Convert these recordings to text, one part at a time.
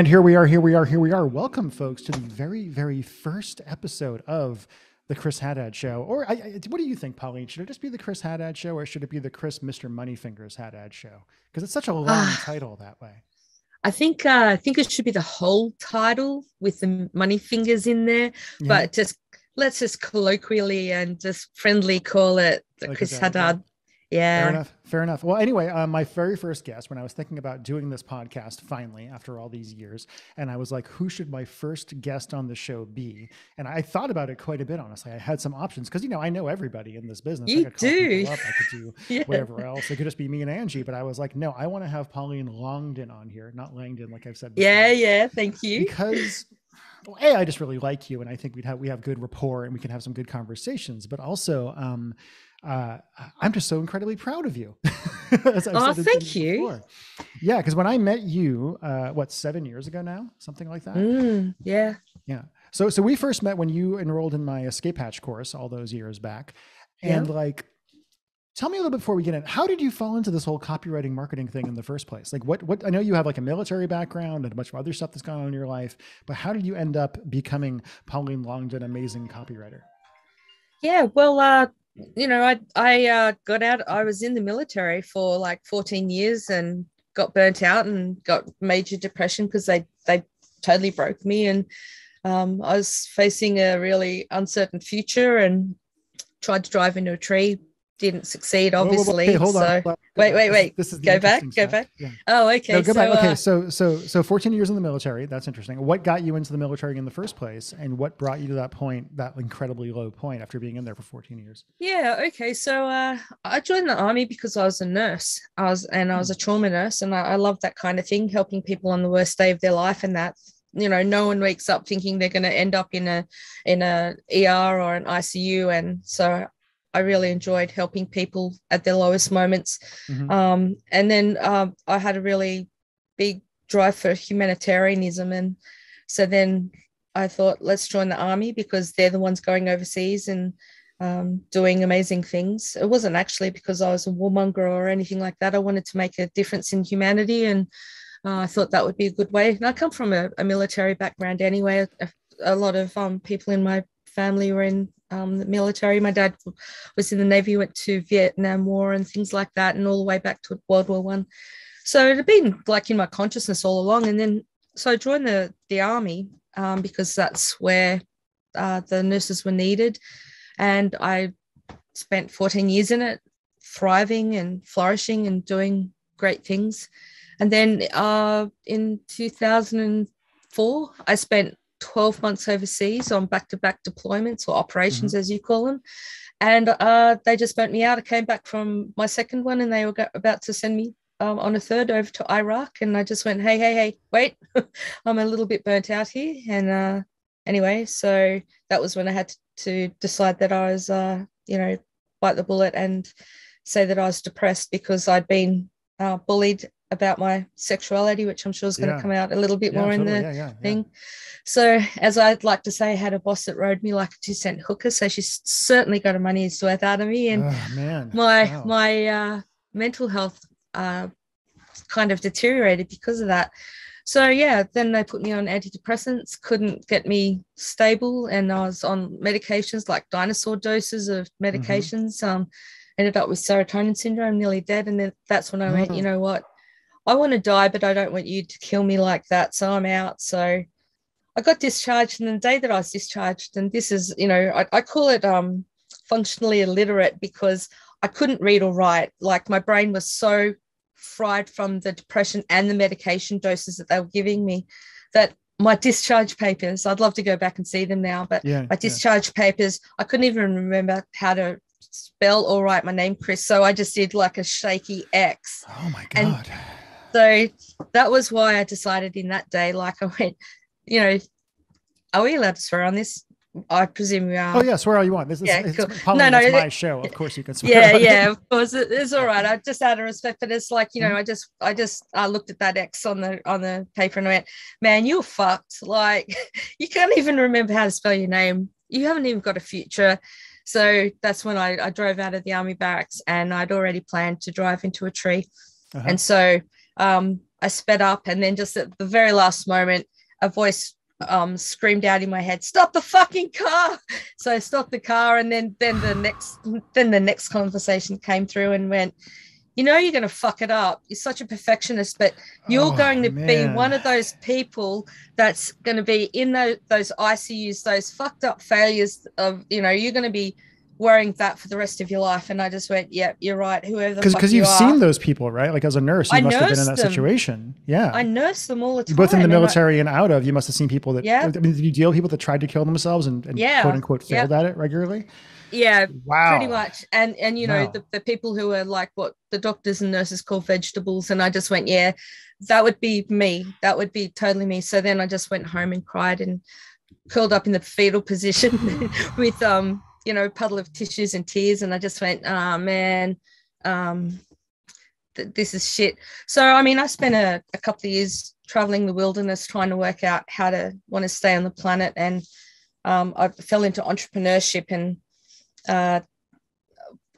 And here we are. Welcome, folks, to the very, very first episode of the Chris Haddad Show. Or what do you think, Pauline? Should it just be the Chris Haddad Show, or should it be the Chris Mr. Moneyfingers Haddad Show? Because it's such a long title that way. I think it should be the whole title with the money fingers in there, but let's just colloquially and just friendly call it the like Chris Haddad. Yeah. Fair enough. Well, anyway, my very first guest, when I was thinking about doing this podcast, finally, after all these years, and I was like, who should my first guest on the show be? And I thought about it quite a bit, honestly. I had some options because, I know everybody in this business. You I could do. call people up. I could do whatever else. It could just be me and Angie, but I was like, no, I want to have Pauline Longdon on here, not Langdon, like I've said before. Yeah. Thank you. Because... well, I just really like you, and I think we have good rapport, and we can have some good conversations. But also, I'm just so incredibly proud of you. Thank you. Before. Yeah, because when I met you, 7 years ago now, something like that. Yeah. So we first met when you enrolled in my Escape Hatch course all those years back, and tell me a little bit before we get in, how did you fall into this whole copywriting marketing thing in the first place? Like what I know you have like a military background and a bunch of other stuff that's gone on in your life, but how did you end up becoming Pauline Longdon, amazing copywriter? Yeah, well, I got out, I was in the military for like 14 years and got burnt out and got major depression because they totally broke me. And I was facing a really uncertain future and tried to drive into a tree. Didn't succeed, obviously. Okay, hold on. Wait. This is go back. Yeah. Oh, okay. No, go back. Okay, so 14 years in the military. That's interesting. What got you into the military in the first place, and what brought you to that point, that incredibly low point after being in there for 14 years? Yeah. Okay. So I joined the army because I was a nurse. I was a trauma nurse, and I love that kind of thing, helping people on the worst day of their life, and that. No one wakes up thinking they're going to end up in a ER or an ICU, and so I really enjoyed helping people at their lowest moments. Mm-hmm. And then I had a really big drive for humanitarianism. And so then I thought, let's join the army because they're the ones going overseas and doing amazing things. It wasn't actually because I was a warmonger or anything like that. I wanted to make a difference in humanity. And I thought that would be a good way. And I come from a military background anyway. A lot of people in my family were in the military. My dad was in the Navy, went to Vietnam War and things like that, and all the way back to World War I. So it had been like in my consciousness all along. And then, so I joined the army because that's where the nurses were needed. And I spent 14 years in it, thriving and flourishing and doing great things. And then in 2004, I spent 12 months overseas on back-to-back deployments or operations, as you call them. And they just burnt me out. I came back from my second one and they were about to send me on a third over to Iraq. And I just went, hey, wait, I'm a little bit burnt out here. And anyway, so that was when I had to decide that I was, bite the bullet and say that I was depressed because I'd been bullied about my sexuality, which I'm sure is going to come out a little bit more in the thing. So as I'd like to say, I had a boss that rode me like a 2-cent hooker. So she certainly got a money's worth out of me. And my mental health kind of deteriorated because of that. So then they put me on antidepressants, couldn't get me stable. And I was on medications like dinosaur doses of medications, ended up with serotonin syndrome, nearly dead. And then that's when I went, you know what? I want to die, but I don't want you to kill me like that. So I'm out. So I got discharged. And the day that I was discharged, and this is, I call it functionally illiterate because I couldn't read or write. Like my brain was so fried from the depression and the medication doses that they were giving me that my discharge papers, I'd love to go back and see them now, but my discharge papers, I couldn't even remember how to spell or write my name, Chris. So I just did like a shaky X. Oh my God. And so that was why I decided in that day, like I went, are we allowed to swear on this? I presume we are. Oh yeah, swear all you want. This is cool. It's my show. Of course you can swear. Yeah, of course. It's all right. I just out of respect, but it's like, I just looked at that X on the paper and I went, man, you're fucked. Like you can't even remember how to spell your name. You haven't even got a future. So that's when I drove out of the army barracks and I'd already planned to drive into a tree. And so I sped up, and then just at the very last moment, a voice screamed out in my head, "Stop the fucking car!" So I stopped the car, and then the next conversation came through and went, "You know, you're going to fuck it up. You're such a perfectionist, but you're going to be one of those people that's going to be in those ICUs, those fucked up failures of, you know, you're going to be wearing that for the rest of your life." And I just went, "Yeah, you're right. Whoever the fuck because you've seen those people, right? Like as a nurse, you must have been in that situation. Yeah. I nurse them all the time. Both in the military and out of, you must have seen people that, yeah. I mean, did you deal with people that tried to kill themselves and quote unquote failed at it regularly? Yeah, wow. Pretty much. And you know, the people who are like what the doctors and nurses call vegetables. And I just went, yeah, that would be me. That would be totally me. So then I just went home and cried and curled up in the fetal position with, you know, a puddle of tissues and tears. And I just went, oh man, this is shit. So, I mean, I spent a couple of years traveling the wilderness, trying to work out how to want to stay on the planet. And I fell into entrepreneurship, and I've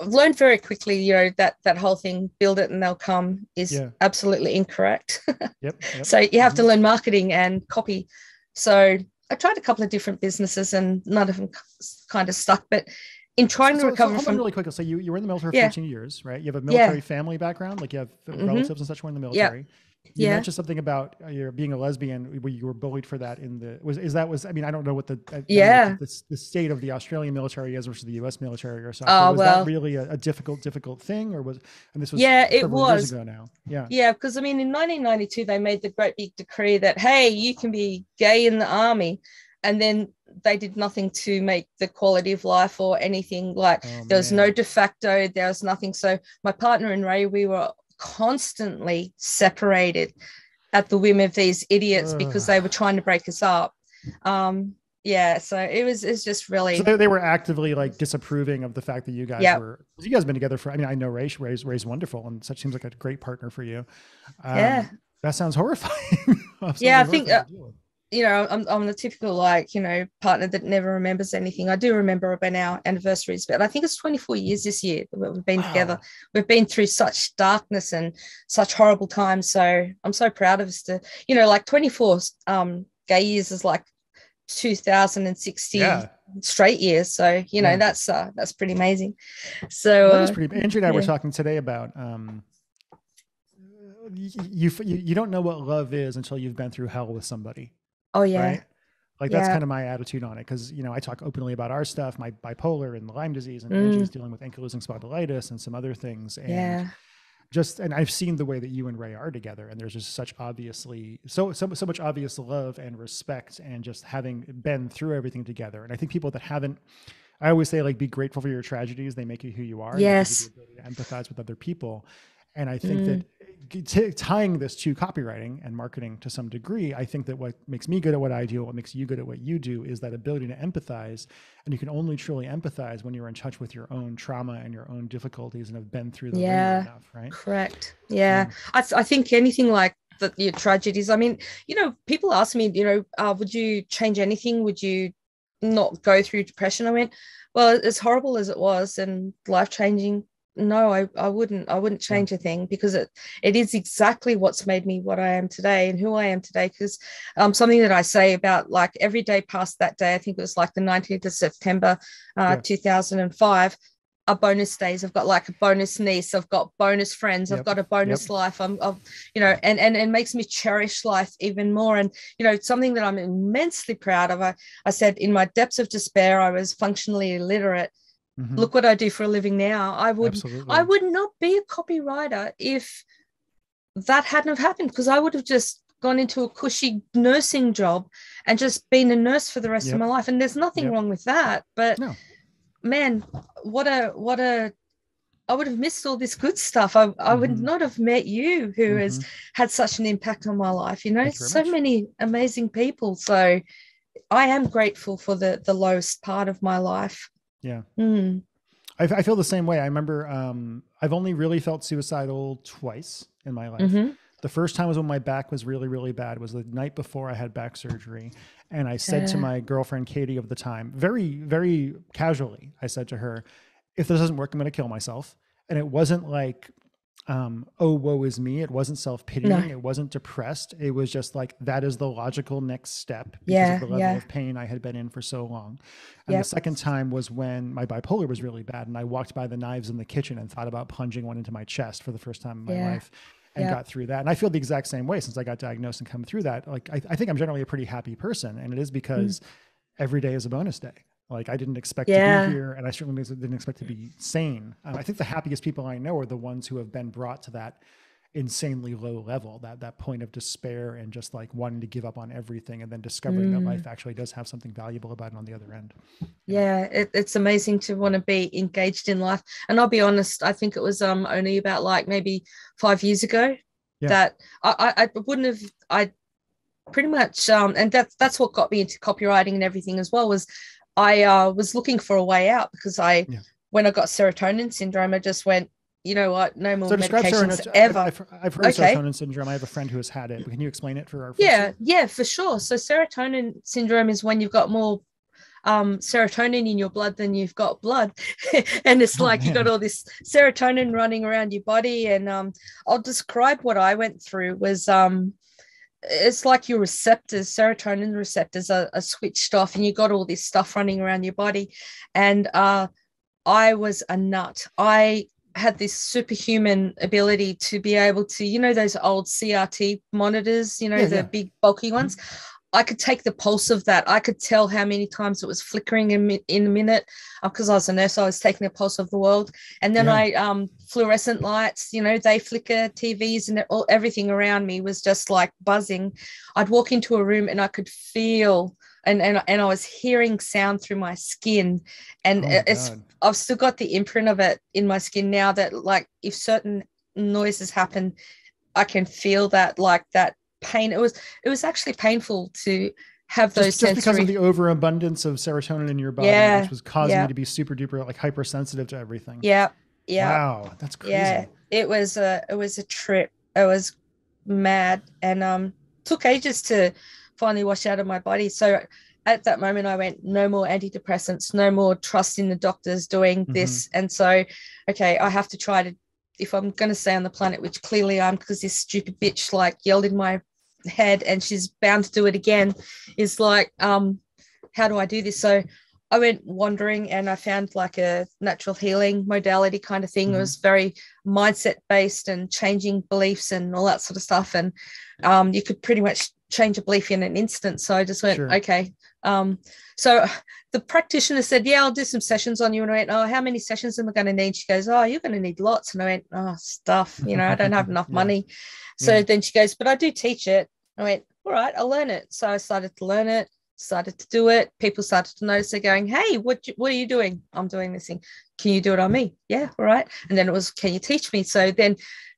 learned very quickly, you know, that whole thing, build it and they'll come, is absolutely incorrect. Yep. So you have to learn marketing and copy. So I tried a couple of different businesses and none of them kind of stuck. But in trying to recover from really quick, so you were in the military for 14 years, right? You have a military family background, like you have relatives and such were in the military. You mentioned something about your being a lesbian, where you were bullied for that in the, I mean, I don't know what the state of the Australian military is versus the US military or something. Was that really a difficult thing, or was, and this was several years ago now. Yeah. Because I mean, in 1992, they made the great big decree that, hey, you can be gay in the army. And then they did nothing to make the quality of life or anything. Like there was no de facto, there was nothing. So my partner and Ray, we were constantly separated at the whim of these idiots because they were trying to break us up. So it's just really. So they were actively like disapproving of the fact that you guys were. You guys have been together for. I mean, I know Ray's wonderful, and such seems like a great partner for you. That sounds horrifying. I think. You know, I'm the typical, like, you know, partner that never remembers anything. I do remember about our anniversaries, but I think it's 24 years this year that we've been together. We've been through such darkness and such horrible times. So I'm so proud of us to, you know, like 24 gay years is like 2060 straight years. So, you know, that's pretty amazing. So that is pretty. Andrew and I were talking today about you don't know what love is until you've been through hell with somebody. Oh yeah. Right? Like that's kind of my attitude on it. Cause you know, I talk openly about our stuff, my bipolar and Lyme disease, and Angie's dealing with ankylosing spondylitis and some other things. And and I've seen the way that you and Ray are together, and there's just such obviously, so much obvious love and respect, and just having been through everything together. And I think people that haven't, I always say, like, be grateful for your tragedies. They make you who you are. Yes. And they give you the ability to empathize with other people. And I think that tying this to copywriting and marketing to some degree, I think that what makes me good at what I do, what makes you good at what you do, is that ability to empathize. And you can only truly empathize when you're in touch with your own trauma and your own difficulties and have been through them enough, right? Correct. Yeah. I think anything like your tragedies, I mean, you know, people ask me, you know, would you change anything? Would you not go through depression? I went, well, as horrible as it was and life-changing, no, I wouldn't change a thing, because it is exactly what's made me what I am today and who I am today. Because something that I say about, like, every day past that day, I think it was like the 19th of September, 2005, are bonus days. I've got like a bonus niece, I've got bonus friends, I've got a bonus life. I've you know, and it makes me cherish life even more. And, you know, something that I'm immensely proud of, I said in my depths of despair, I was functionally illiterate. Look what I do for a living now. I would not be a copywriter if that hadn't have happened, because I would have just gone into a cushy nursing job and just been a nurse for the rest of my life. And there's nothing wrong with that. But man, what a I would have missed all this good stuff. I would not have met you, who has had such an impact on my life. You know, so many amazing people. So I am grateful for the lowest part of my life. Yeah. I feel the same way. I remember I've only really felt suicidal twice in my life. The first time was when my back was really, really bad. It was the night before I had back surgery. And I said to my girlfriend, Katie, of the time, very, very casually, I said to her, if this doesn't work, I'm going to kill myself. And it wasn't like oh, woe is me. It wasn't self-pitying. No. It wasn't depressed. It was just like, that is the logical next step because Yeah. of the level of pain I had been in for so long. And the second time was when my bipolar was really bad and I walked by the knives in the kitchen and thought about plunging one into my chest for the first time in my life and got through that. And I feel the exact same way since I got diagnosed and come through that. Like, I think I'm generally a pretty happy person, and it is because every day is a bonus day. Like, I didn't expect to be here, and I certainly didn't expect to be sane. I think the happiest people I know are the ones who have been brought to that insanely low level, that point of despair and just like wanting to give up on everything, and then discovering that life actually does have something valuable about it on the other end. It's amazing to want to be engaged in life. And I'll be honest, I think it was only about like maybe 5 years ago that I wouldn't have, I pretty much and that's what got me into copywriting and everything as well. Was I was looking for a way out because when I got serotonin syndrome, I just went, you know what, no more medications ever. I've heard of serotonin syndrome. I have a friend who has had it. Can you explain it for our friends? Yeah, for sure. So serotonin syndrome is when you've got more serotonin in your blood than you've got blood. And it's you got all this serotonin running around your body. And I'll describe what I went through was it's like your receptors, serotonin receptors are switched off, and you got all this stuff running around your body. And I was a nut. I had this superhuman ability to be able to, you know, those old CRT monitors, you know, the big bulky ones. I could take the pulse of that. I could tell how many times it was flickering in a minute because I was a nurse. I was taking a pulse of the world. And then fluorescent lights, you know, they flicker, TVs and everything around me was just like buzzing. I'd walk into a room and I could feel and I was hearing sound through my skin. And I've still got the imprint of it in my skin now that like if certain noises happen, I can feel that like that pain. It was actually painful to have those just because of the overabundance of serotonin in your body, which was causing you to be super duper like hypersensitive to everything. Wow, that's crazy. It was a trip. It was mad, and took ages to finally wash out of my body. So at that moment I went, no more antidepressants, no more trust in the doctors doing this. And so okay, I have to try to, if I'm going to stay on the planet, which clearly I'm, because this stupid bitch like yelled in my head and she's bound to do it again, is like, how do I do this? So I went wandering and I found like a natural healing modality kind of thing. It was very mindset based and changing beliefs and all that sort of stuff. And you could pretty much change a belief in an instant. So I just went, okay. So the practitioner said, yeah, I'll do some sessions on you. And I went, oh, how many sessions am I going to need? She goes, oh, you're going to need lots. And I went, oh, stuff, you know, I don't have enough money. So then she goes, but I do teach it. I went, all right, I'll learn it. So I started to learn it, started to do it. People started to notice. They're going, hey, what are you doing? I'm doing this thing. Can you do it on me? Yeah, all right. And then it was, can you teach me? So then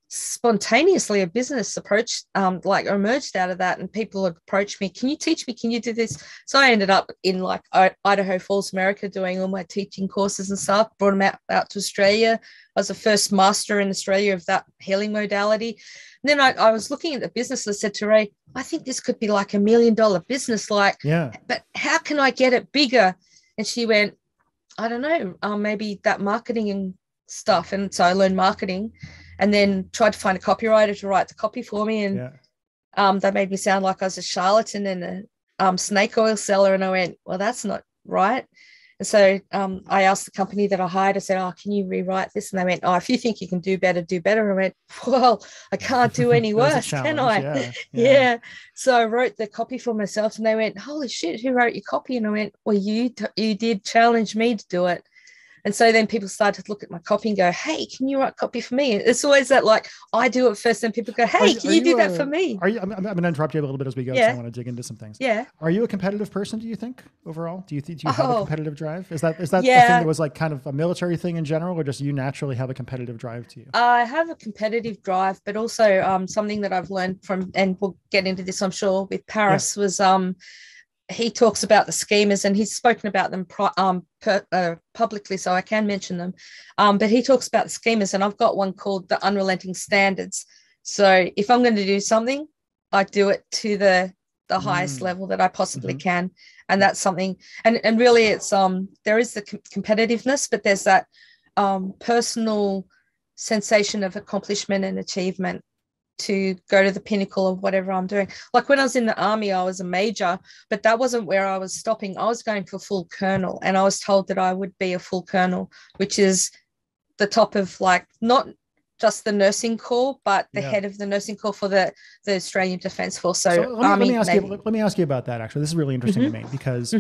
spontaneously a business approach like emerged out of that, and people would approach me, can you teach me, can you do this? So I ended up in like Idaho Falls, America, doing all my teaching courses and stuff, brought them out to Australia. I was the first master in Australia of that healing modality. And then I was looking at the business. I said to Ray, I think this could be like $1 million business, like, but how can I get it bigger? And she went, I don't know, maybe that marketing and stuff. And so I learned marketing, and then tried to find a copywriter to write the copy for me. And that made me sound like I was a charlatan and a snake oil seller. And I went, well, that's not right. And so I asked the company that I hired, I said, oh, can you rewrite this? And they went, oh, if you think you can do better, do better. I went, well, I can't do any worse, can I? Yeah. So I wrote the copy for myself, and they went, holy shit, who wrote your copy? And I went, well, you did challenge me to do it. And so then people started to look at my copy and go, hey, can you write copy for me? It's always that, like, I do it first, and people go, hey, can you do that for me? I'm going to interrupt you a little bit as we go, because I want to dig into some things. Yeah. Are you a competitive person, do you think, overall? Do you have a competitive drive? Is that a thing that was like kind of a military thing in general, or just you naturally have a competitive drive to you? I have a competitive drive, but also something that I've learned from, and we'll get into this, I'm sure, with Paris, was he talks about the schemas, and he's spoken about them publicly, so I can mention them. But he talks about the schemas, and I've got one called the unrelenting standards. So if I'm going to do something, I do it to the highest level that I possibly can. And that's something, and really it's, there is the competitiveness, but there's that personal sensation of accomplishment and achievement to go to the pinnacle of whatever I'm doing. Like when I was in the army, I was a major, but that wasn't where I was stopping. I was going for full colonel, and I was told that I would be a full colonel, which is the top of, like, not just the nursing corps, but the head of the nursing corps for the Australian Defence Force. So let me ask you about that. Actually, this is really interesting to me, because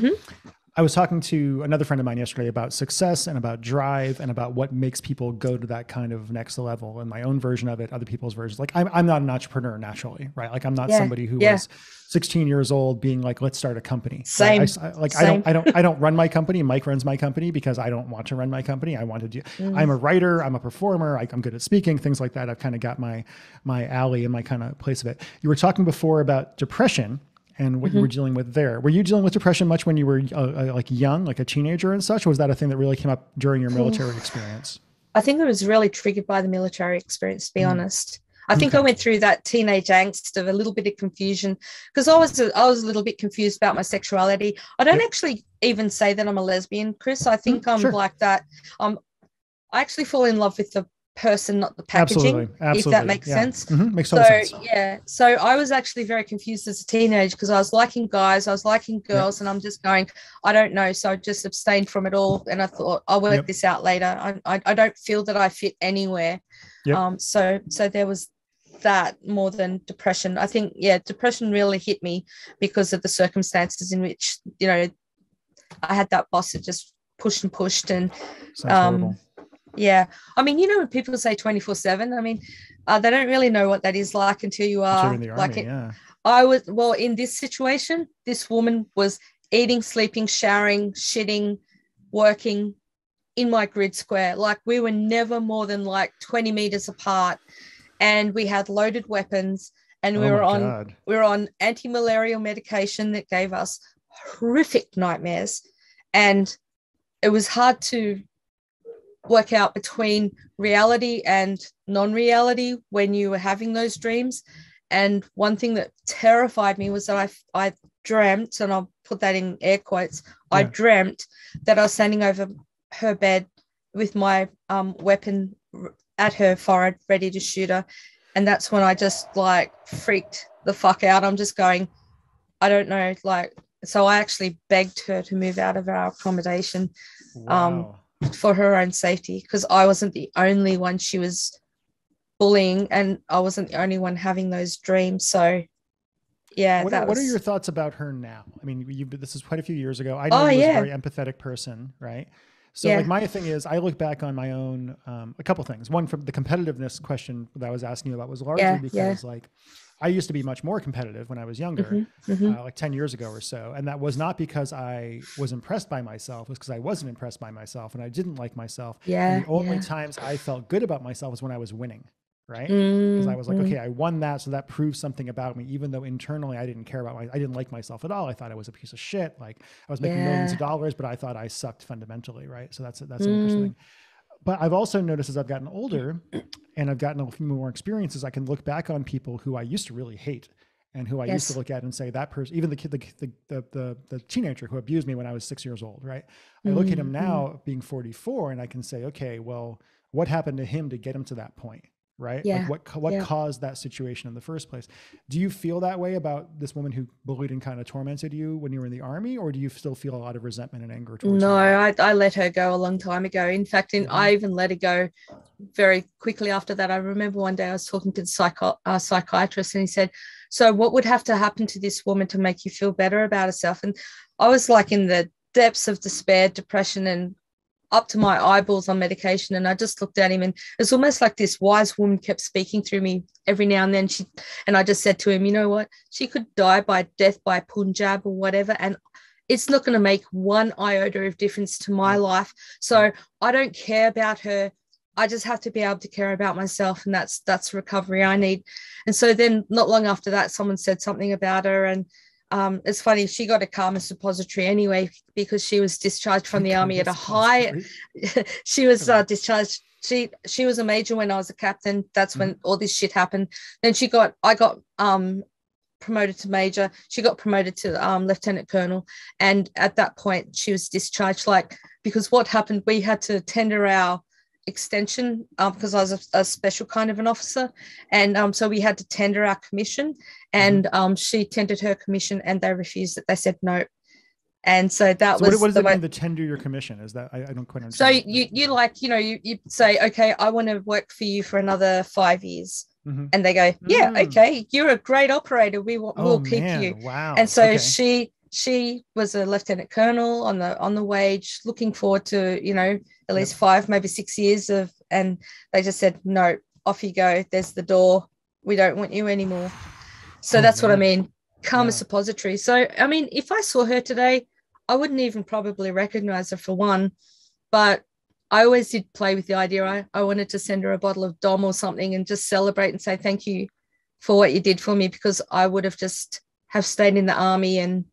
I was talking to another friend of mine yesterday about success and about drive and about what makes people go to that kind of next level, and my own version of it, other people's versions. Like I'm not an entrepreneur naturally, right? Like I'm not somebody who was 16 years old being like, let's start a company. Same. Right? I don't run my company. Mike runs my company because I don't want to run my company. I want to do, I'm a writer, I'm a performer, I'm good at speaking, things like that. I've kind of got my alley and my kind of place of it. You were talking before about depression and what you were dealing with there. Were you dealing with depression much when you were like young, like a teenager and such? Or was that a thing that really came up during your military experience? I think it was really triggered by the military experience, to be honest. I think I went through that teenage angst of a little bit of confusion, because I was a little bit confused about my sexuality. I don't actually even say that I'm a lesbian, Chris. I think I'm like that. I actually fall in love with the person, not the packaging. Absolutely. If that makes sense. Makes total sense. So I was actually very confused as a teenager, because I was liking guys, I was liking girls, and I'm just going, I don't know. So I just abstained from it all, and I thought, I'll work this out later. I don't feel that I fit anywhere. So there was that more than depression. I think depression really hit me because of the circumstances in which, you know, I had that boss that just pushed and horrible. Yeah. I mean, you know, when people say 24/7, I mean, they don't really know what that is like until you are in the army, in this situation, this woman was eating, sleeping, showering, shitting, working in my grid square. Like, we were never more than like 20 meters apart, and we had loaded weapons, and we were on anti-malarial medication that gave us horrific nightmares. And it was hard to work out between reality and non-reality when you were having those dreams. And one thing that terrified me was that I dreamt, and I'll put that in air quotes, I dreamt that I was standing over her bed with my weapon at her forehead, ready to shoot her. And that's when I just like freaked the fuck out. I'm just going, I don't know, like, so I actually begged her to move out of our accommodation. For her own safety, because I wasn't the only one she was bullying, and I wasn't the only one having those dreams. So what are your thoughts about her now? I mean, this is quite a few years ago. I know you was a very empathetic person, right? So like my thing is, I look back on my own, a couple things. One, from the competitiveness question that I was asking you about was largely because like I used to be much more competitive when I was younger, like 10 years ago or so. And that was not because I was impressed by myself. It was because I wasn't impressed by myself and I didn't like myself. And the only times I felt good about myself was when I was winning, right? Because I was like, okay, I won that. So that proves something about me, even though internally I didn't care about I didn't like myself at all. I thought I was a piece of shit. Like I was making millions of dollars, but I thought I sucked fundamentally, right? So that's an interesting thing. But I've also noticed as I've gotten older and I've gotten a few more experiences, I can look back on people who I used to really hate and who I used to look at and say, that person, even the teenager who abused me when I was 6 years old, right? I look at him now being 44 and I can say, okay, well, what happened to him to get him to that point? Right? Like what caused that situation in the first place? Do you feel that way about this woman who bullied and kind of tormented you when you were in the army, or do you still feel a lot of resentment and anger towards her? No, I let her go a long time ago. In fact, I even let her go very quickly after that. I remember one day I was talking to the psychiatrist, and he said, so what would have to happen to this woman to make you feel better about herself? And I was like in the depths of despair, depression, and up to my eyeballs on medication. And I just looked at him, and it's almost like this wise woman kept speaking through me every now and then. And I just said to him, you know what? She could die by death by Punjab or whatever, and it's not going to make one iota of difference to my life. So I don't care about her. I just have to be able to care about myself, and that's recovery I need. And so then not long after that, someone said something about her, and it's funny, she got a karma suppository anyway because she was discharged from the army at a high. She was discharged. She was a major when I was a captain. That's when all this shit happened. Then I got promoted to major. She got promoted to lieutenant colonel, and at that point she was discharged. Like, because what happened, we had to tender our extension because I was a special kind of an officer, and so we had to tender our commission, and she tendered her commission and they refused it. They said no. And so that was what does it mean to tender your commission? Is that I don't quite understand. So you like, you say, okay, I want to work for you for another 5 years. And they go, yeah, okay, you're a great operator. We'll keep you. Wow. And so she was a lieutenant colonel on the wage, looking forward to, at least 5, maybe 6 years and they just said, no, off you go. There's the door. We don't want you anymore. So that's what I mean. Karma suppository. So, I mean, if I saw her today, I wouldn't even probably recognize her for one, but I always did play with the idea. I wanted to send her a bottle of Dom or something and just celebrate and say thank you for what you did for me, because I would have just have stayed in the army and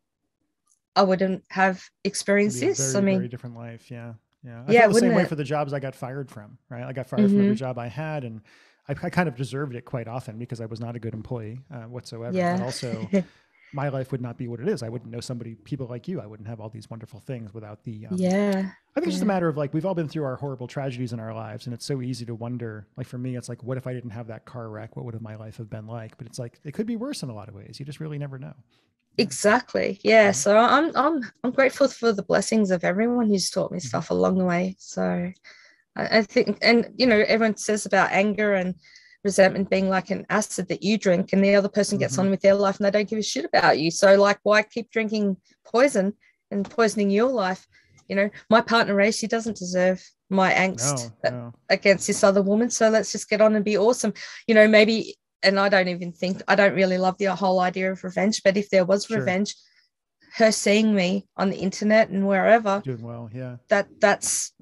I wouldn't have experienced this. Very different life. Yeah. I felt the same way for the jobs I got fired from, right? I got fired from every job I had, and I kind of deserved it quite often because I was not a good employing whatsoever. Yeah. But also my life would not be what it is. I wouldn't know people like you. I wouldn't have all these wonderful things without the, I think it's just a matter of like, we've all been through our horrible tragedies in our lives. And it's so easy to wonder, like for me, it's like, what if I didn't have that car wreck? What would my life have been like? But it's like, it could be worse in a lot of ways. You just really never know. Exactly. Yeah. So I'm grateful for the blessings of everyone who's taught me stuff along the way. So I think, and everyone says about anger and resentment being like an acid that you drink and the other person gets on with their life and they don't give a shit about you. So like, why keep drinking poison and poisoning your life? My partner Ray, she doesn't deserve my angst against this other woman. So let's just get on and be awesome. Maybe, and I don't really love the whole idea of revenge, but if there was revenge, her seeing me on the internet and wherever, doing well, that's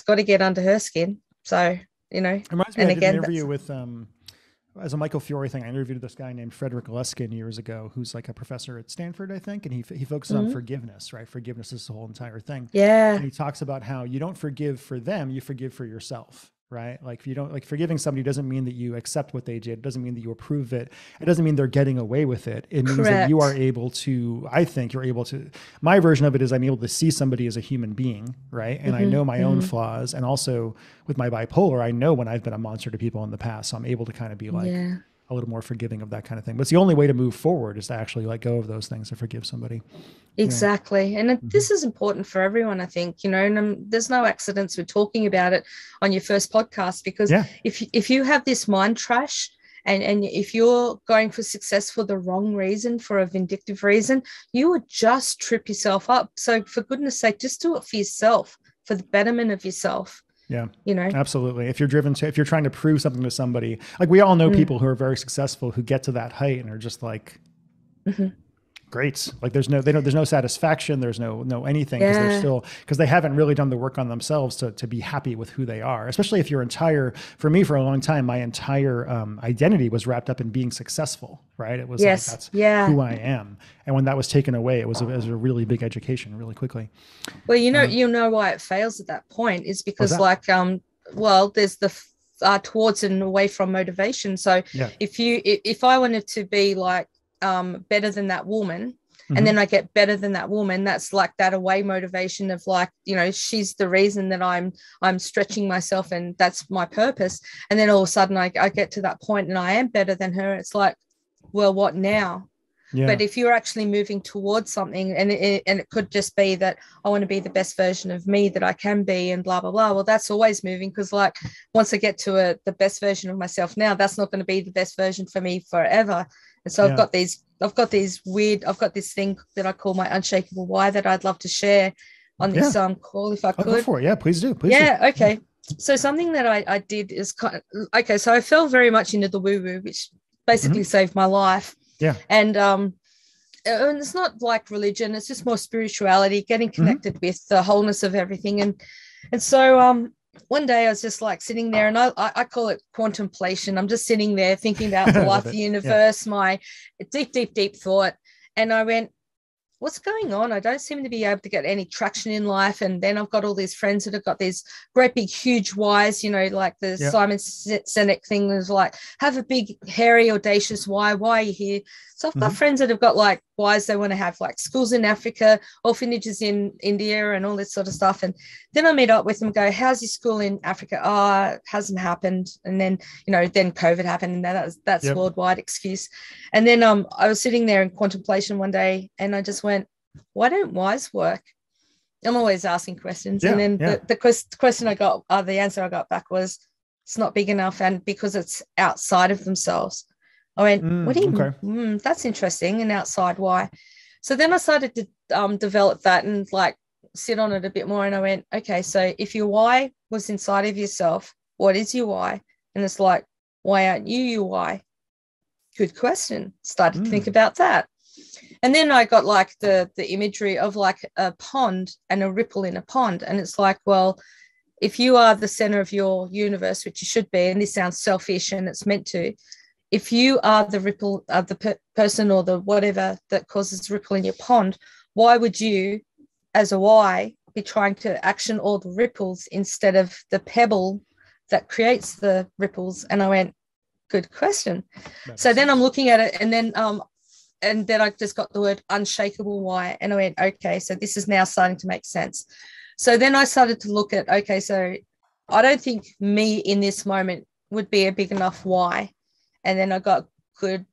got to get under her skin. So, it reminds me, I did an interview with, as a Michael Fiore thing, I interviewed this guy named Frederick Luskin years ago, who's like a professor at Stanford, I think. And he focuses on forgiveness, right? Forgiveness is the whole entire thing. Yeah. And he talks about how you don't forgive for them, you forgive for yourself. Right? Like if you don't, like, forgiving somebody doesn't mean that you accept what they did. It doesn't mean that you approve it. It doesn't mean they're getting away with it. It means that you are able to, I think you're able to, my version of it is I'm able to see somebody as a human being. Right. And I know my own flaws. And also with my bipolar, I know when I've been a monster to people in the past. So I'm able to kind of be like a little more forgiving of that kind of thing. But it's the only way to move forward is to actually let go of those things and forgive somebody. Exactly. And this is important for everyone, I think, and there's no accidents with talking about it on your first podcast, because if you have this mind trash and if you're going for success for the wrong reason, for a vindictive reason, you would just trip yourself up. So for goodness sake, just do it for yourself, for the betterment of yourself. Yeah, absolutely. If you're trying to prove something to somebody, like we all know people who are very successful who get to that height and are just like, great. Like there's no satisfaction. There's no anything because they haven't really done the work on themselves to be happy with who they are. Especially if for me for a long time, my entire identity was wrapped up in being successful, right? It was like, that's who I am. And when that was taken away, it was a really big education really quickly. Well, you know why it fails at that point is because there's the towards and away from motivation. So if I wanted to be like, better than that woman, and then I get better than that woman, that's like that away motivation of like, she's the reason that I'm stretching myself and that's my purpose. And then all of a sudden I get to that point and I am better than her. It's like, well, what now? Yeah. But if you're actually moving towards something and it could just be that I want to be the best version of me that I can be and blah, blah, blah. Well, that's always moving, because like once I get to the best version of myself now, that's not going to be the best version for me forever. And so I've got this thing that I call my unshakable why that I'd love to share on this call if I could. Go for it. Yeah, please do. Okay. So something that I did is so I fell very much into the woo-woo, which basically saved my life. Yeah. And it's not like religion, it's just more spirituality, getting connected with the wholeness of everything. And so one day I was just like sitting there, and I call it contemplation. I'm just sitting there thinking about the life, the universe, my deep thought. And I went, what's going on? I don't seem to be able to get any traction in life. And then I've got all these friends that have got these great big huge whys, like the Simon Sinek thing was like, have a big hairy audacious why are you here? So I've got friends that have got like whys they want to have, like schools in Africa, orphanages in India, and all this sort of stuff. And then I meet up with them and go, how's your school in Africa? Oh, it hasn't happened. And then, then COVID happened, and that's worldwide excuse. And then I was sitting there in contemplation one day, and I just went, why don't whys work? I'm always asking questions. And then the question I got, the answer I got back was, it's not big enough, and because it's outside of themselves. I went, what do you mean? That's interesting. And outside, why? So then I started to develop that and like sit on it a bit more. And I went, okay, so if your why was inside of yourself, what is your why? And it's like, why aren't you your why? Good question. Started to think about that. And then I got like the imagery of like a pond and a ripple in a pond. And it's like, well, if you are the center of your universe, which you should be, and this sounds selfish and it's meant to, if you are the ripple of the person or the whatever that causes ripple in your pond, why would you, as a why, be trying to action all the ripples instead of the pebble that creates the ripples? And I went, good question. So then I'm looking at it, and then I just got the word unshakable why. And I went, okay, so this is now starting to make sense. So then I started to look at, okay, so I don't think me in this moment would be a big enough why. And then I got good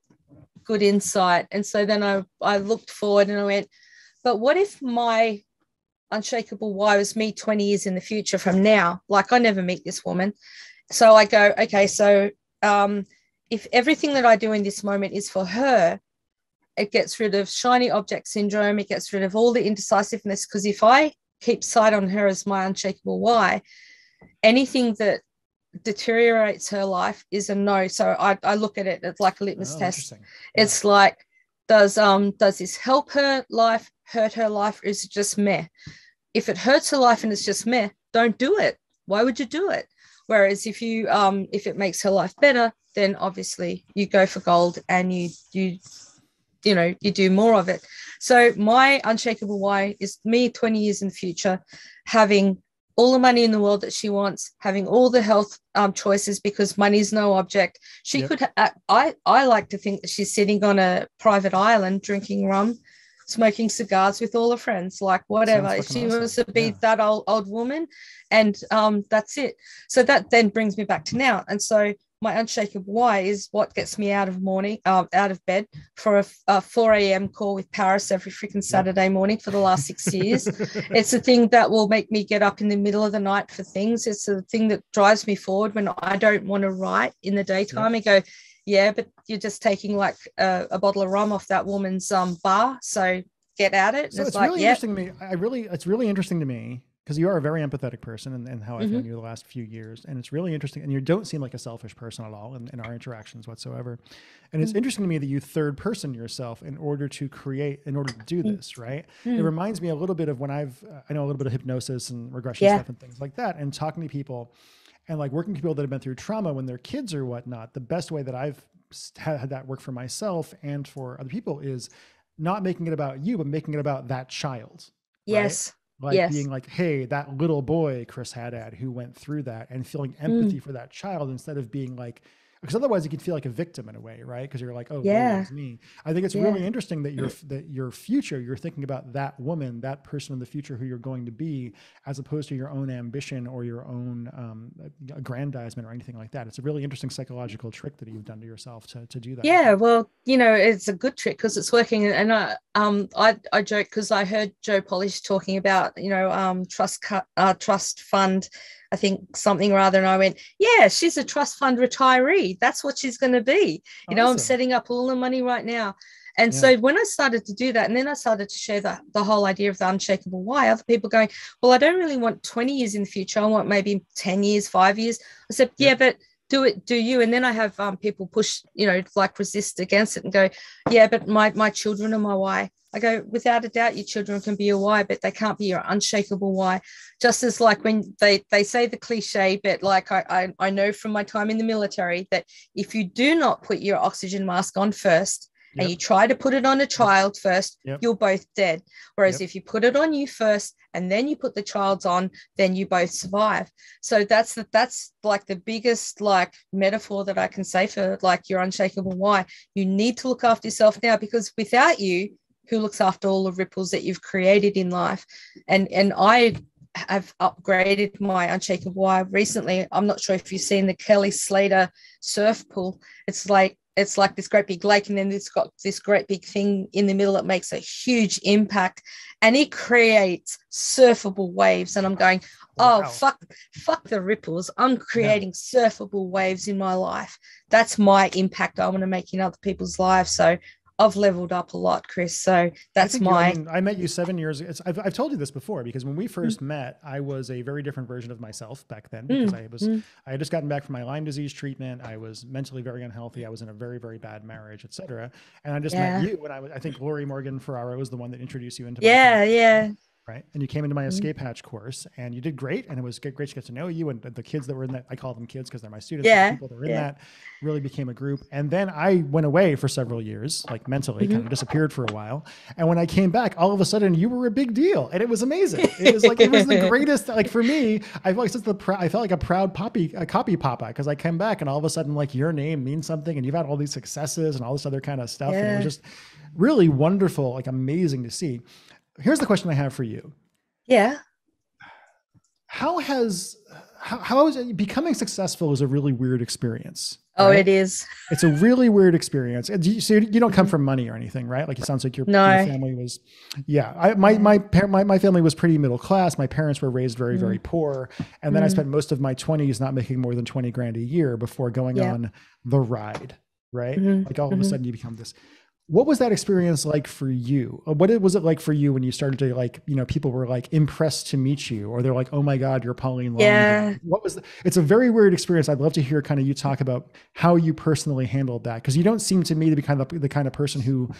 insight. And so then I looked forward and I went, but what if my unshakable why was me 20 years in the future from now? Like, I never meet this woman. So I go, okay, so if everything that I do in this moment is for her, it gets rid of shiny object syndrome. It gets rid of all the indecisiveness, because if I keep sight on her as my unshakable why, anything that deteriorates her life is a no. So I look at it as like a litmus test. It's like, does this help her life, hurt her life, or is it just meh? If it hurts her life and it's just meh, don't do it. Why would you do it? Whereas if you if it makes her life better, then obviously you go for gold and you do more of it. So my unshakable why is me 20 years in the future, having all the money in the world that she wants, having all the health choices, because money is no object. She could, I like to think that she's sitting on a private island drinking rum, smoking cigars with all her friends, like whatever. She wants to be that old woman, and that's it. So that then brings me back to now. And so my unshakable why is what gets me out of bed for a 4 a.m. call with Paris every freaking Saturday morning for the last 6 years. It's a thing that will make me get up in the middle of the night for things. It's a thing that drives me forward when I don't want to write in the daytime and go, yeah, but you're just taking like a bottle of rum off that woman's bar. So get at it. So it's like, really interesting to me. It's really interesting to me, because you are a very empathetic person, and how I've known you the last few years. And it's really interesting. And you don't seem like a selfish person at all in our interactions whatsoever. And it's interesting to me that you third person yourself in order to do this, right? It reminds me a little bit of when I know a little bit of hypnosis and regression stuff and things like that, and talking to people and like working with people that have been through trauma when they're kids or whatnot. The best way that I've had that work for myself and for other people is not making it about you, but making it about that child. Yes. Right? Like being like, hey, that little boy, Chris Haddad, who went through that, and feeling empathy for that child, instead of being like, because otherwise you could feel like a victim in a way, right? Because you're like, oh, yeah, it's me. I think it's really interesting that your future, you're thinking about that woman, that person in the future who you're going to be, as opposed to your own ambition or your own aggrandizement or anything like that. It's a really interesting psychological trick that you've done to yourself to do that. Yeah, well, it's a good trick because it's working. And I joke because I heard Joe Polish talking about, trust fund, I think something rather. And I went, yeah, she's a trust fund retiree. That's what she's going to be. Awesome. I'm setting up all the money right now. And so when I started to do that, and then I started to share the whole idea of the unshakable why, other people going, well, I don't really want 20 years in the future. I want maybe 10 years, 5 years. I said, yeah, but do you. And then I have people push, like resist against it and go, yeah, but my children are my why. I go, without a doubt, your children can be your why, but they can't be your unshakable why. Just as like when they say the cliche, but like I know from my time in the military that if you do not put your oxygen mask on first, and you try to put it on a child first, you're both dead. Whereas if you put it on you first and then you put the child's on, then you both survive. So that's like the biggest like metaphor that I can say for like your unshakable why. You need to look after yourself now, because without you, who looks after all the ripples that you've created in life. And I have upgraded my Unshakable Wire recently. I'm not sure if you've seen the Kelly Slater surf pool. It's like this great big lake, and then it's got this great big thing in the middle that makes a huge impact, and it creates surfable waves. And I'm going, oh, wow. fuck the ripples. I'm creating surfable waves in my life. That's my impact I want to make in other people's lives. So I've leveled up a lot, Chris. So that's I met you 7 years ago. I've told you this before, because when we first met, I was a very different version of myself back then, because I had just gotten back from my Lyme disease treatment. I was mentally very unhealthy. I was in a very, very bad marriage, etc. And I just met you, and I think Lori Morgan Ferraro was the one that introduced you into my right? And you came into my escape hatch course, and you did great. And it was great to get to know you, and the kids that were in that, I call them kids because they're my students. The people that were in that really became a group. And then I went away for several years, like mentally, kind of disappeared for a while. And when I came back, all of a sudden you were a big deal, and it was amazing. It was like, it was the greatest. Like for me, I felt like a proud copy papa, because I came back and all of a sudden, like, your name means something, and you've had all these successes and all this other kind of stuff. And it was just really wonderful, like amazing to see. Here's the question I have for you. Yeah. How is becoming successful is a really weird experience. Oh, right? it is. It's a really weird experience. So you don't come from money or anything, right? Like, it sounds like your family was, my family was pretty middle class. My parents were raised very, very poor. And then I spent most of my 20s not making more than 20 grand a year before going on the ride, right? Like all of a sudden you become this. What was that experience like for you? What was it like for you when you started to, like, people were like impressed to meet you, or they're like, oh my God, you're Pauline Longdon. Yeah. It's a very weird experience. I'd love to hear kind of you talk about how you personally handled that. Cause you don't seem to me to be the kind of person who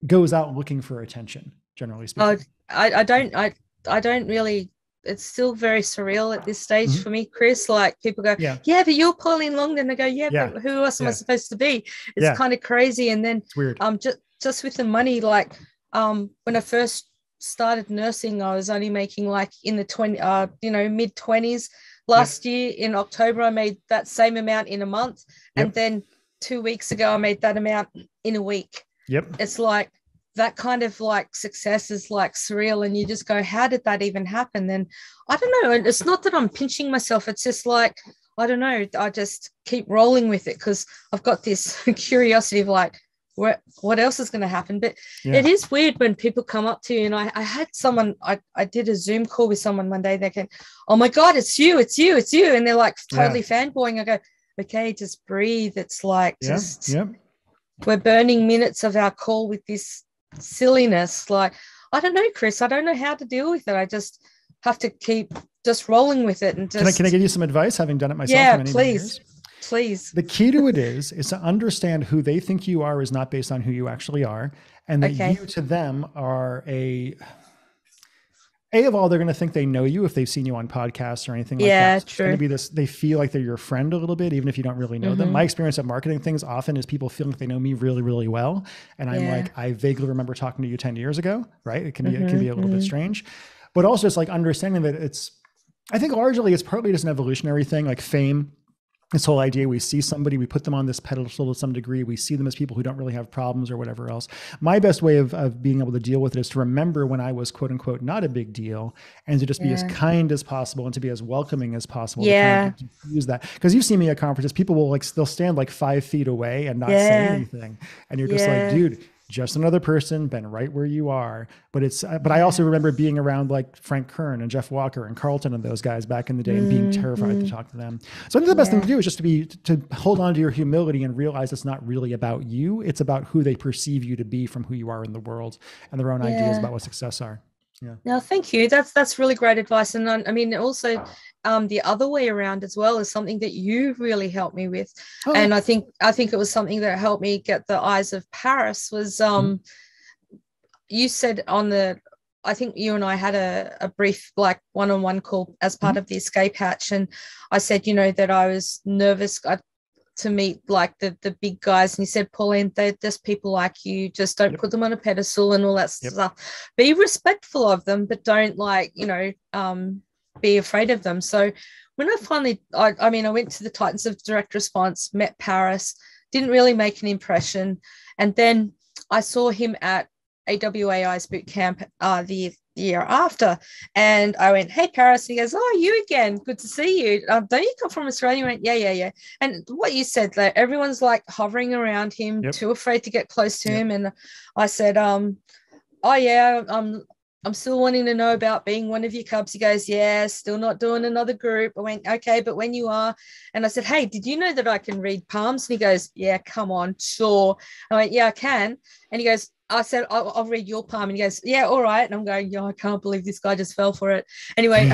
goes out looking for attention, generally speaking. I don't really, it's still very surreal at this stage for me, Chris. Like, people go, but you're Pauline Longdon. I go, but who else am I supposed to be? It's kind of crazy. And then it's weird. Just with the money, like, when I first started nursing, I was only making like in the mid 20s. Last year in October, I made that same amount in a month. And then 2 weeks ago, I made that amount in a week. It's like, that kind of like success is like surreal, and you just go, how did that even happen? Then I don't know. And it's not that I'm pinching myself. It's just like, I don't know. I just keep rolling with it, because I've got this curiosity of like, what else is going to happen? But it is weird when people come up to you. And I had someone, I did a Zoom call with someone one day. They go, oh my God, it's you. And they're like totally fanboying. I go, okay, just breathe. It's like, we're burning minutes of our call with this silliness. Like, I don't know, Chris, I don't know how to deal with it. I just have to keep just rolling with it. And just can I give you some advice, having done it myself? Please. The key to it is to understand who they think you are is not based on who you actually are, and that you to them are of all, they're going to think they know you if they've seen you on podcasts or anything like that. So true. It's going to be this, they feel like they're your friend a little bit, even if you don't really know them. My experience at marketing things often is people feel like they know me really, really well. And I'm like, I vaguely remember talking to you 10 years ago, right? It can be a little bit strange, but also it's like understanding that I think largely it's partly just an evolutionary thing, like fame. This whole idea, we see somebody, we put them on this pedestal to some degree. We see them as people who don't really have problems or whatever else. My best way of being able to deal with it is to remember when I was quote unquote not a big deal, and to just be as kind as possible and to be as welcoming as possible. To kind of use that, because you've seen me at conferences, people will they'll stand like 5 feet away and not say anything, and you're just like, dude, just another person, been right where you are. But I also remember being around like Frank Kern and Jeff Walker and Carlton and those guys back in the day, and being terrified to talk to them. So I think the best thing to do is just to hold on to your humility and realize it's not really about you. It's about who they perceive you to be from who you are in the world, and their own ideas about what success are. Yeah. No, thank you. That's really great advice. And I mean, also the other way around as well is something that you really helped me with. And I think it was something that helped me get the eyes of Paris was you said I think you and I had a brief like one-on-one call as part of the escape hatch. And I said, that I was nervous to meet like the big guys. And you said, Pauline, they're just people like you. Just don't put them on a pedestal and all that stuff. Be respectful of them, but don't be afraid of them. So when I finally, I went to the Titans of Direct Response, met Paris, didn't really make an impression. And then I saw him at AWAI's boot camp the year after. And I went, hey, Paris. He goes, oh, you again. Good to see you. Don't you come from Australia? I went, yeah. And what you said there, everyone's like hovering around him, too afraid to get close to him. And I said, oh, yeah, I'm still wanting to know about being one of your cubs. He goes, yeah, still not doing another group. I went, okay, but when you are. And I said, hey, did you know that I can read palms? And he goes, yeah, come on, sure. I went, yeah, I can. And he goes, I said, I'll read your palm. And he goes, yeah, all right. And I'm going, yeah, I can't believe this guy just fell for it. Anyway,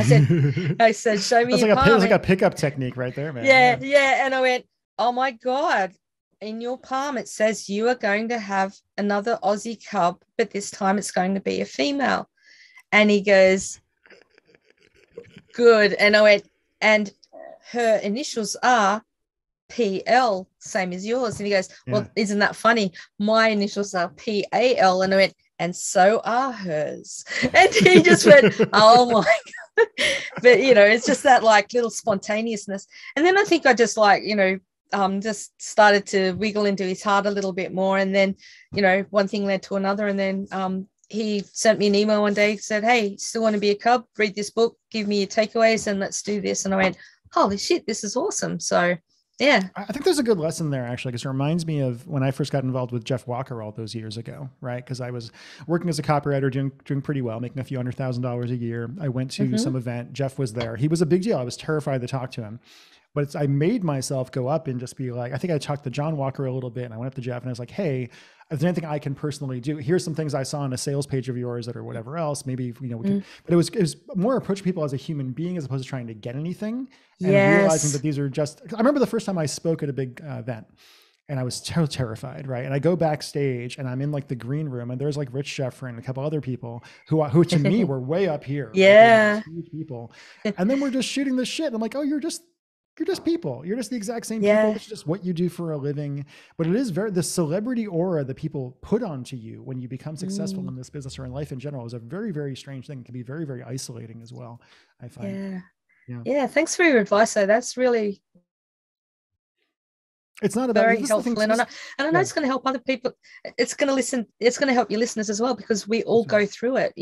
I said, show me your palm. That's like a pickup technique right there, man. Yeah. And I went, oh my God, in your palm, it says you are going to have another Aussie cub, but this time it's going to be a female. And he goes, good. And I went, and her initials are PL, same as yours. And he goes, well, isn't that funny? My initials are PAL. And I went, and so are hers. And he just went, oh my God. But, it's just that like little spontaneousness. And then I think I just like, just started to wiggle into his heart a little bit more. And then, one thing led to another. And then he sent me an email one day, said, hey, still want to be a cub? Read this book, give me your takeaways, and let's do this. And I went, holy shit, this is awesome. So, yeah. I think there's a good lesson there, actually, because it reminds me of when I first got involved with Jeff Walker all those years ago, right? Because I was working as a copywriter, doing pretty well, making a few $100,000 a year. I went to some event. Jeff was there. He was a big deal. I was terrified to talk to him. But I made myself go up and just be like, I think I talked to John Walker a little bit, and I went up to Jeff and I was like, hey, is there anything I can personally do? Here's some things I saw on a sales page of yours that or whatever else. Maybe, we can, but it was more approach people as a human being as opposed to trying to get anything and realizing that these are just, I remember the first time I spoke at a big event and I was terrified, right? And I go backstage and I'm in like the green room and there's like Rich Sheffrin and a couple other people who to me were way up here. Yeah. Like, huge people. And then we're just shooting this shit. And I'm like, oh, you're just people. You're just the exact same people. It's just what you do for a living. But it is the celebrity aura that people put onto you when you become successful in this business or in life in general is a very, very strange thing. It can be very, very isolating as well, I find. Yeah. Thanks for your advice, though. That's really it's not about very helpful. And I know it's going to help other people. It's going to help your listeners as well, because we all go through it.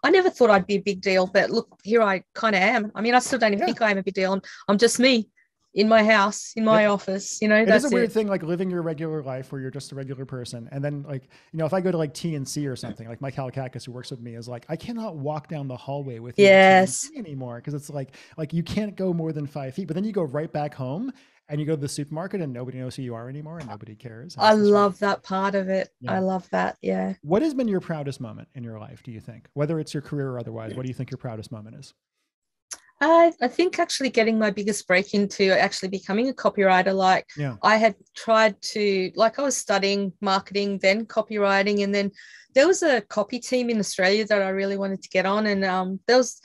I never thought I'd be a big deal, but look, here I kind of am. I mean, I still don't even think I am a big deal. I'm just me in my house, in my office, that's a weird thing, like living your regular life where you're just a regular person. And then like, if I go to like TNC or something, like Mike Halakakis, who works with me, is like, I cannot walk down the hallway with you anymore. Cause it's like you can't go more than 5 feet, but then you go right back home and you go to the supermarket and nobody knows who you are anymore and nobody cares. I love that part of it. I love that. Yeah. What has been your proudest moment in your life, do you think? Whether it's your career or otherwise, what do you think your proudest moment is? I think actually getting my biggest break into actually becoming a copywriter. I had tried to, I was studying marketing, then copywriting, and then there was a copy team in Australia that I really wanted to get on. And there was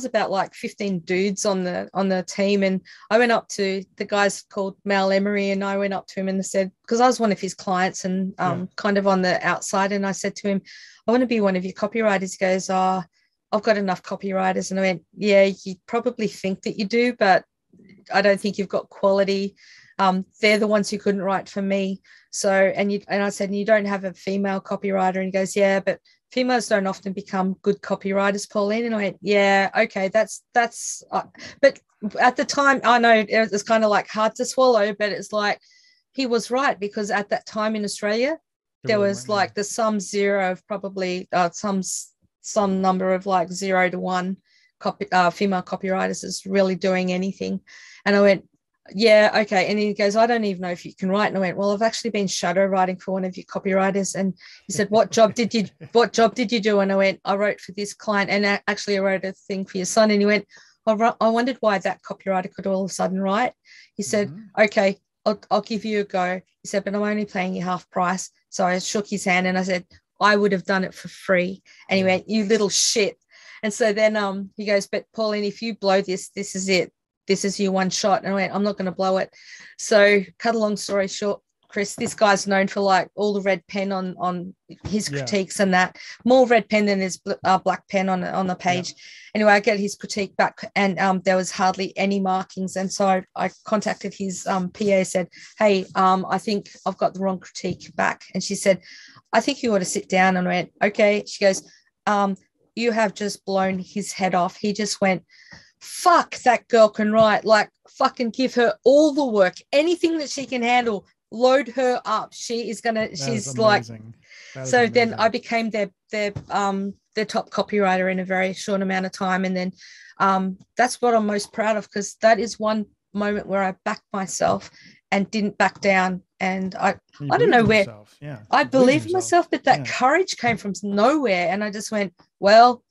about like 15 dudes on the team. And I went up to the guys called Mal Emery, and I went up to him and said, because I was one of his clients and kind of on the outside. And I said to him, I want to be one of your copywriters. He goes, I've got enough copywriters. And I went, yeah, you probably think that you do, but I don't think you've got quality. They're the ones who couldn't write for me. So, and I said, you don't have a female copywriter. And he goes, yeah, but females don't often become good copywriters, Pauline. And I went, yeah, okay, that's, but at the time, I know it was kind of like hard to swallow, but it's like, he was right, because at that time in Australia, there was like the sum zero of probably some number of like 0 to 1 female copywriters is really doing anything. And I went, yeah, okay. And he goes, I don't even know if you can write. And I went, well, I've actually been shadow writing for one of your copywriters. And he said, what job did you do? And I went, I wrote for this client, and actually I wrote a thing for your son. And he went, I wondered why that copywriter could all of a sudden write. He said, okay, I'll give you a go. He said, but I'm only paying you half price. So I shook his hand and I said, I would have done it for free. And he went, you little shit. And so then he goes, but Pauline, if you blow this is it. This is your one shot. And I went, I'm not going to blow it. So cut a long story short, Chris, this guy's known for like all the red pen on his critiques and that. More red pen than his black pen on the page. Anyway, I get his critique back, and there was hardly any markings. And so I contacted his PA, said, hey, I think I've got the wrong critique back. And she said, I think you ought to sit down. And I went, okay. She goes, you have just blown his head off. He just went, fuck, that girl can write. Like, fucking give her all the work, anything that she can handle, load her up. She is gonna. She's like. So then I became their top copywriter in a very short amount of time, and then that's what I'm most proud of, because that is one moment where I backed myself and didn't back down. And I don't know where. Yeah. I believe in myself, but that courage came from nowhere, and I just went, well,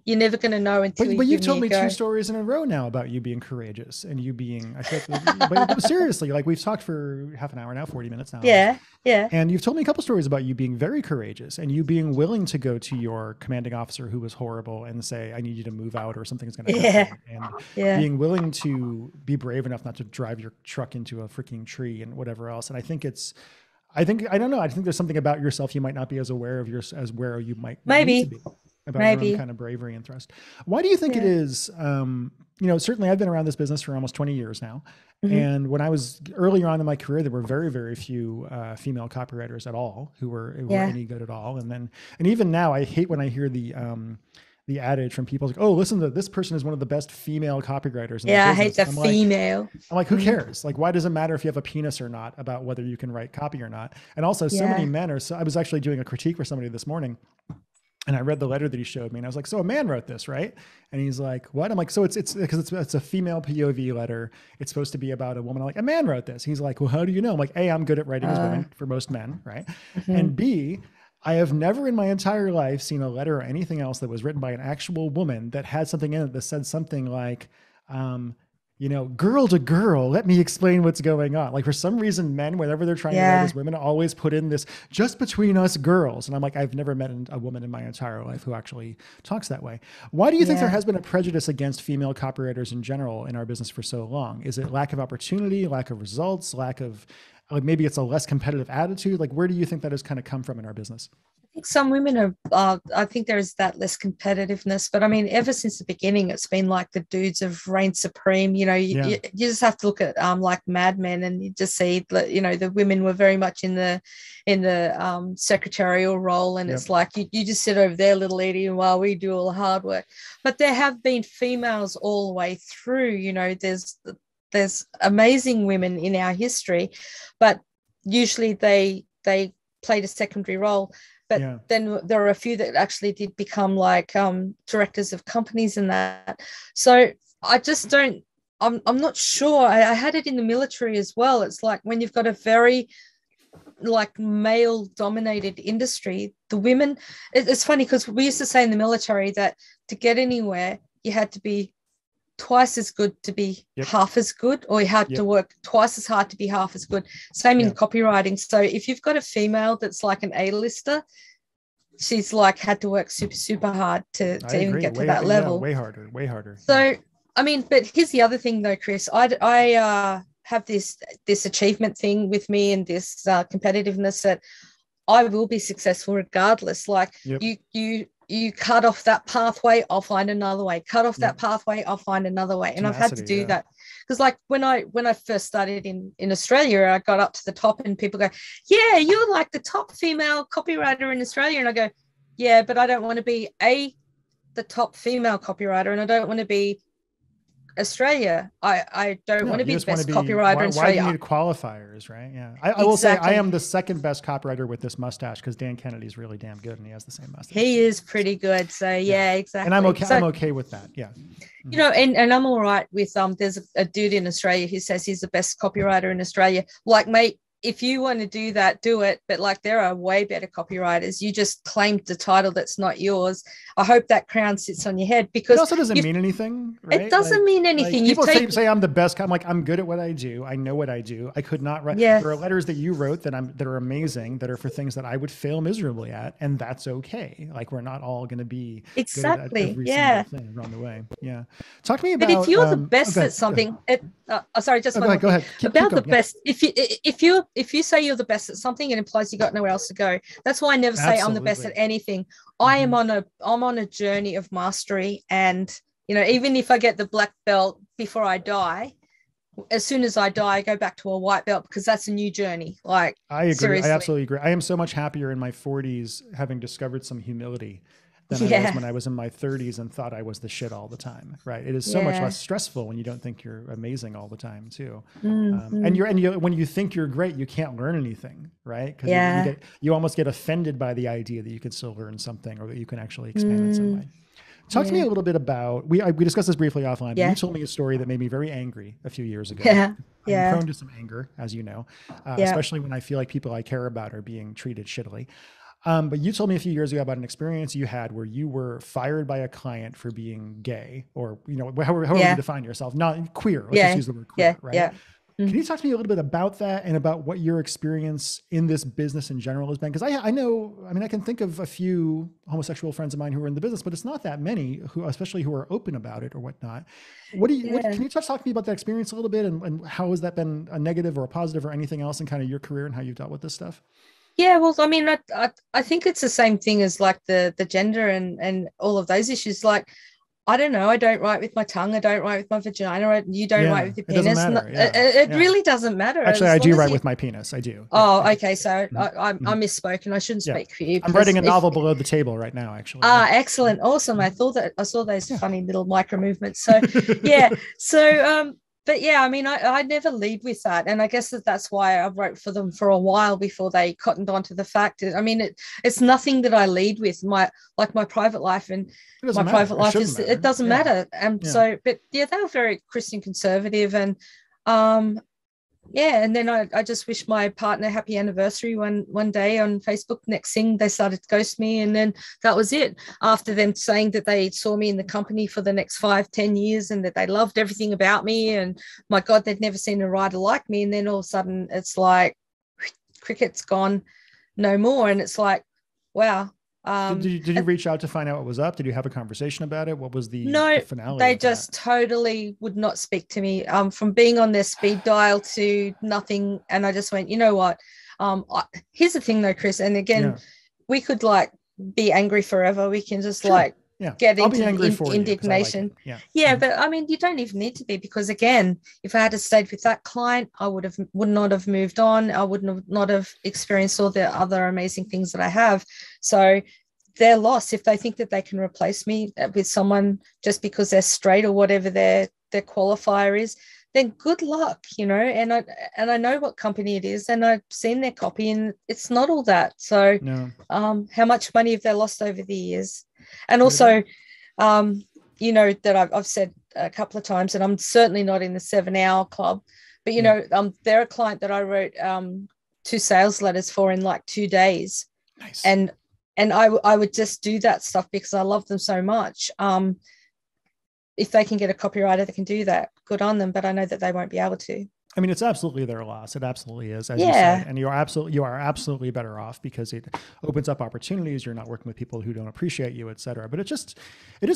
you're never going to know until but you've told me 2 stories in a row now about you being courageous and you being, I feel like, but seriously, like we've talked for half an hour now, 40 minutes now. Yeah. And you've told me a couple stories about you being very courageous and you being willing to go to your commanding officer who was horrible and say, I need you to move out or something's going to happen. And being willing to be brave enough not to drive your truck into a freaking tree and whatever else. And I don't know. I think there's something about yourself you might not be as aware of as where you might need to be. About your own kind of bravery and thrust. Why do you think it is, certainly I've been around this business for almost 20 years now. Mm-hmm. And when I was earlier on in my career, there were very, very few female copywriters at all who were any good at all. And even now, I hate when I hear the adage from people like, oh, listen to this person is one of the best female copywriters. I hate the female. I'm like, who cares? Like, why does it matter if you have a penis or not about whether you can write copy or not? And also so many men are, I was actually doing a critique for somebody this morning. And I read the letter that he showed me and I was like, so a man wrote this, right? And he's like, what? I'm like, so it's because it's a female POV letter. It's supposed to be about a woman. I'm like, a man wrote this. He's like, well, how do you know? I'm like, A, I'm good at writing as women for most men, right? Mm-hmm. And B, I have never in my entire life seen a letter or anything else that was written by an actual woman that had something in it that said something like, girl to girl, let me explain what's going on. Like for some reason, men, whenever they're trying to write as women, always put in this just between us girls. And I'm like, I've never met a woman in my entire life who actually talks that way. Why do you think there has been a prejudice against female copywriters in general in our business for so long? Is it lack of opportunity, lack of results, lack of, like maybe it's a less competitive attitude? Like where do you think that has kind of come from in our business? I think some women are, I think there is that less competitiveness, but I mean, ever since the beginning, it's been like the dudes have reigned supreme. You just have to look at like Mad Men and you just see that, the women were very much in the secretarial role. And it's like, you just sit over there, little lady, while we do all the hard work. But there have been females all the way through, there's amazing women in our history, but usually they played a secondary role. But then there are a few that actually did become like directors of companies and that. So I just don't, I'm not sure. I had it in the military as well. It's like when you've got a very like male dominated industry, the women, it's funny because we used to say in the military that to get anywhere, you had to be twice as good to be half as good, or you had to work twice as hard to be half as good. Same in copywriting. So if you've got a female that's like an A-lister, she's like had to work super, super hard to even get to that level. Way harder. So, I mean, but here's the other thing though, Chris, I have this achievement thing with me and this competitiveness that I will be successful regardless. Like you cut off that pathway, I'll find another way. Cut off that pathway, I'll find another way. And I've had to do that. Because like when I first started in Australia, I got up to the top and people go, yeah, you're like the top female copywriter in Australia. And I go, yeah, but I don't want to be the top female copywriter and I don't want to be Australia. I don't want to be the best copywriter in Australia. Why do you need qualifiers, right? Yeah. I will say I am the second best copywriter with this mustache because Dan Kennedy's really damn good and he has the same mustache. He is pretty good. So yeah, exactly. And I'm okay. I'm okay with that. Yeah. And I'm all right with there's a dude in Australia who says he's the best copywriter in Australia. Like, mate, if you want to do that, do it. But like, there are way better copywriters. You just claimed the title that's not yours. I hope that crown sits on your head because it also doesn't mean anything, right? It doesn't mean anything. People say I'm the best. I'm like, I'm good at what I do. I know what I do. I could not write. Yeah. There are letters that you wrote that are amazing, that are for things that I would fail miserably at. And that's okay. Like, we're not all going to be exactly. Good at every single thing along the way. Yeah. Talk to me about. But if you're the best at something, sorry, just one go ahead. About the best. If you say you're the best at something, it implies you got nowhere else to go. That's why I never say I'm the best at anything. I'm on a journey of mastery, and even if I get the black belt before I die, as soon as I die, I go back to a white belt because that's a new journey. Like, I agree. seriously. I absolutely agree. I am so much happier in my 40s having discovered some humility than I was when I was in my 30s and thought I was the shit all the time. Right. It is so much less stressful when you don't think you're amazing all the time too. And when you think you're great, you can't learn anything, right? Because you almost get offended by the idea that you can still learn something or that you can actually expand in some way. Talk to me a little bit about, we discussed this briefly offline, but you told me a story that made me very angry a few years ago. I'm prone to some anger, as you know, especially when I feel like people I care about are being treated shittily. But you told me a few years ago about an experience you had where you were fired by a client for being gay, or, you know, however you define yourself, not queer. Let's just use the word queer, right? Yeah. Can you talk to me a little bit about that and about what your experience in this business in general has been? Because I know, I mean, I can think of a few homosexual friends of mine who are in the business, but it's not that many especially who are open about it or whatnot. Can you talk to me about that experience a little bit, and how has that been a negative or a positive or anything else in kind of your career and how you've dealt with this stuff? Yeah, well, I mean, I think it's the same thing as like the gender and all of those issues. Like, I don't know. I don't write with my tongue. I don't write with my vagina. You don't write with your penis. It really doesn't matter. Actually, I do write with my penis. I do. Oh, okay. So I misspoke, and I shouldn't speak for you. I'm writing a novel below the table right now, actually. Excellent. Awesome. I saw those funny little micro movements. So yeah. So but yeah, I mean, I never lead with that. And I guess that's why I wrote for them for a while before they cottoned onto the fact. I mean, it's nothing that I lead with. My private life and my private life it doesn't matter. So, but yeah, they were very Christian conservative, and and then I just wish my partner happy anniversary one day on Facebook. Next thing, they started to ghost me, and then that was it. After them saying that they saw me in the company for the next 5-10 years and that they loved everything about me, and my God, they'd never seen a writer like me. And then all of a sudden it's like cricket's gone, no more. And it's like, wow. Did you reach out to find out what was up? Did you have a conversation about it? What was the finale? They just totally would not speak to me, from being on their speed dial to nothing. And I just went, you know what? Here's the thing though, Chris. And again, we could like be angry forever. We can just get into indignation. But I mean, you don't even need to be, because again, if I had stayed with that client, I would not have moved on. I would not have experienced all the other amazing things that I have. So they're lost if they think that they can replace me with someone just because they're straight or whatever their qualifier is. Then good luck, you know. And I know what company it is, and I've seen their copy, and it's not all that. So, how much money have they lost over the years? And also, you know, that I've said a couple of times, and I'm certainly not in the 7-hour club, but you know, they're a client that I wrote 2 sales letters for in like 2 days. Nice. And I would just do that stuff because I love them so much. If they can get a copywriter that can do that, good on them. But I know that they won't be able to. I mean, it's absolutely their loss. It absolutely is, as you said. And you are absolutely better off because it opens up opportunities. You're not working with people who don't appreciate you, et cetera. But it just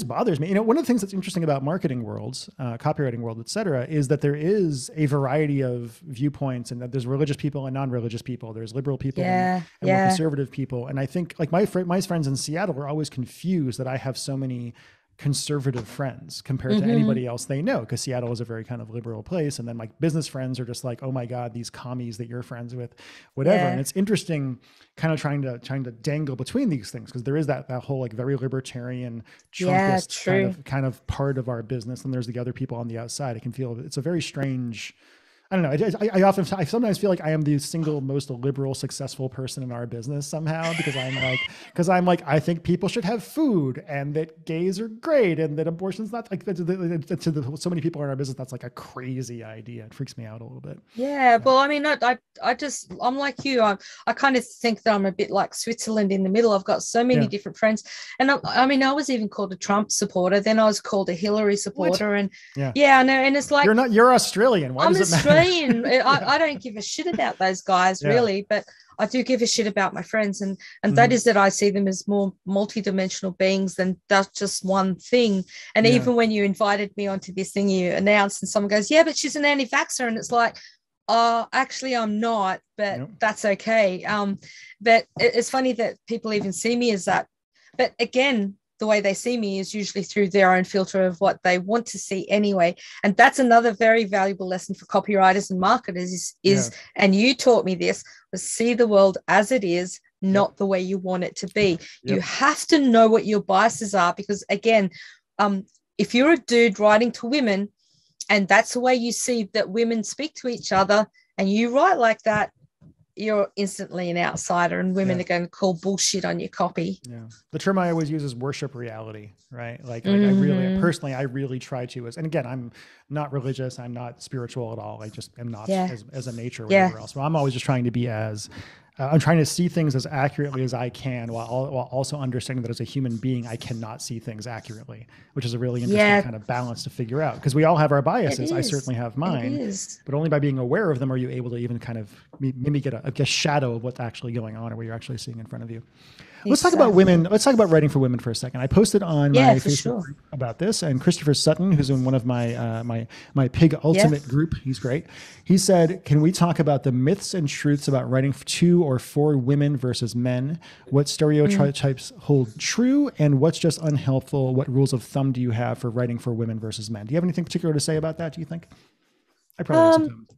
bothers me. You know, one of the things that's interesting about marketing worlds, copywriting world, et cetera, is that there is a variety of viewpoints, and that there's religious people and non-religious people. There's liberal people and more conservative people. And I think like my friends in Seattle are always confused that I have so many conservative friends compared to anybody else they know, because Seattle is a very kind of liberal place. And then my business friends are just like, oh my God, these commies that you're friends with, whatever. And it's interesting kind of trying to dangle between these things, because there is that whole like very libertarian Trumpist kind of part of our business. And there's the other people on the outside. I can feel it's a very strange, I don't know. I sometimes feel like I am the single most liberal, successful person in our business somehow, because I'm like, I think people should have food, and that gays are great, and that abortion's not like, to so many people in our business, that's like a crazy idea. It freaks me out a little bit. Yeah. Well, I mean, I'm like you. I kind of think that I'm a bit like Switzerland in the middle. I've got so many different friends. And I mean, I was even called a Trump supporter. Then I was called a Hillary supporter. What? And I know. And it's like, you're Australian. Why does it matter? I don't give a shit about those guys really, but I do give a shit about my friends, and that is that I see them as more multidimensional beings than that's just one thing. And even when you invited me onto this thing, you announced, and someone goes, yeah, but she's an anti-vaxxer, and it's like, actually I'm not, but that's okay. But it's funny that people even see me as that. But again, the way they see me is usually through their own filter of what they want to see anyway. And that's another very valuable lesson for copywriters and marketers is and you taught me this, was see the world as it is, not the way you want it to be. You have to know what your biases are, because again, if you're a dude writing to women and that's the way you see that women speak to each other and you write like that, you're instantly an outsider, and women are going to call bullshit on your copy. Yeah. The term I always use is worship reality, right? Like I really try to, and again, I'm not religious. I'm not spiritual at all. I just am not as a nature or whatever else. So I'm always just trying to be I'm trying to see things as accurately as I can while also understanding that as a human being, I cannot see things accurately, which is a really interesting kind of balance to figure out, because we all have our biases. I certainly have mine, but only by being aware of them are you able to even kind of maybe get a shadow of what's actually going on or what you're actually seeing in front of you. Let's talk about women. Let's talk about writing for women for a second. I posted on my Facebook group about this, and Christopher Sutton, who's in one of my my Pig Ultimate group, he's great. He said, "Can we talk about the myths and truths about writing to or for women versus men? What stereotypes hold true, and what's just unhelpful? What rules of thumb do you have for writing for women versus men? Do you have anything particular to say about that? Do you think?" I probably have some comments.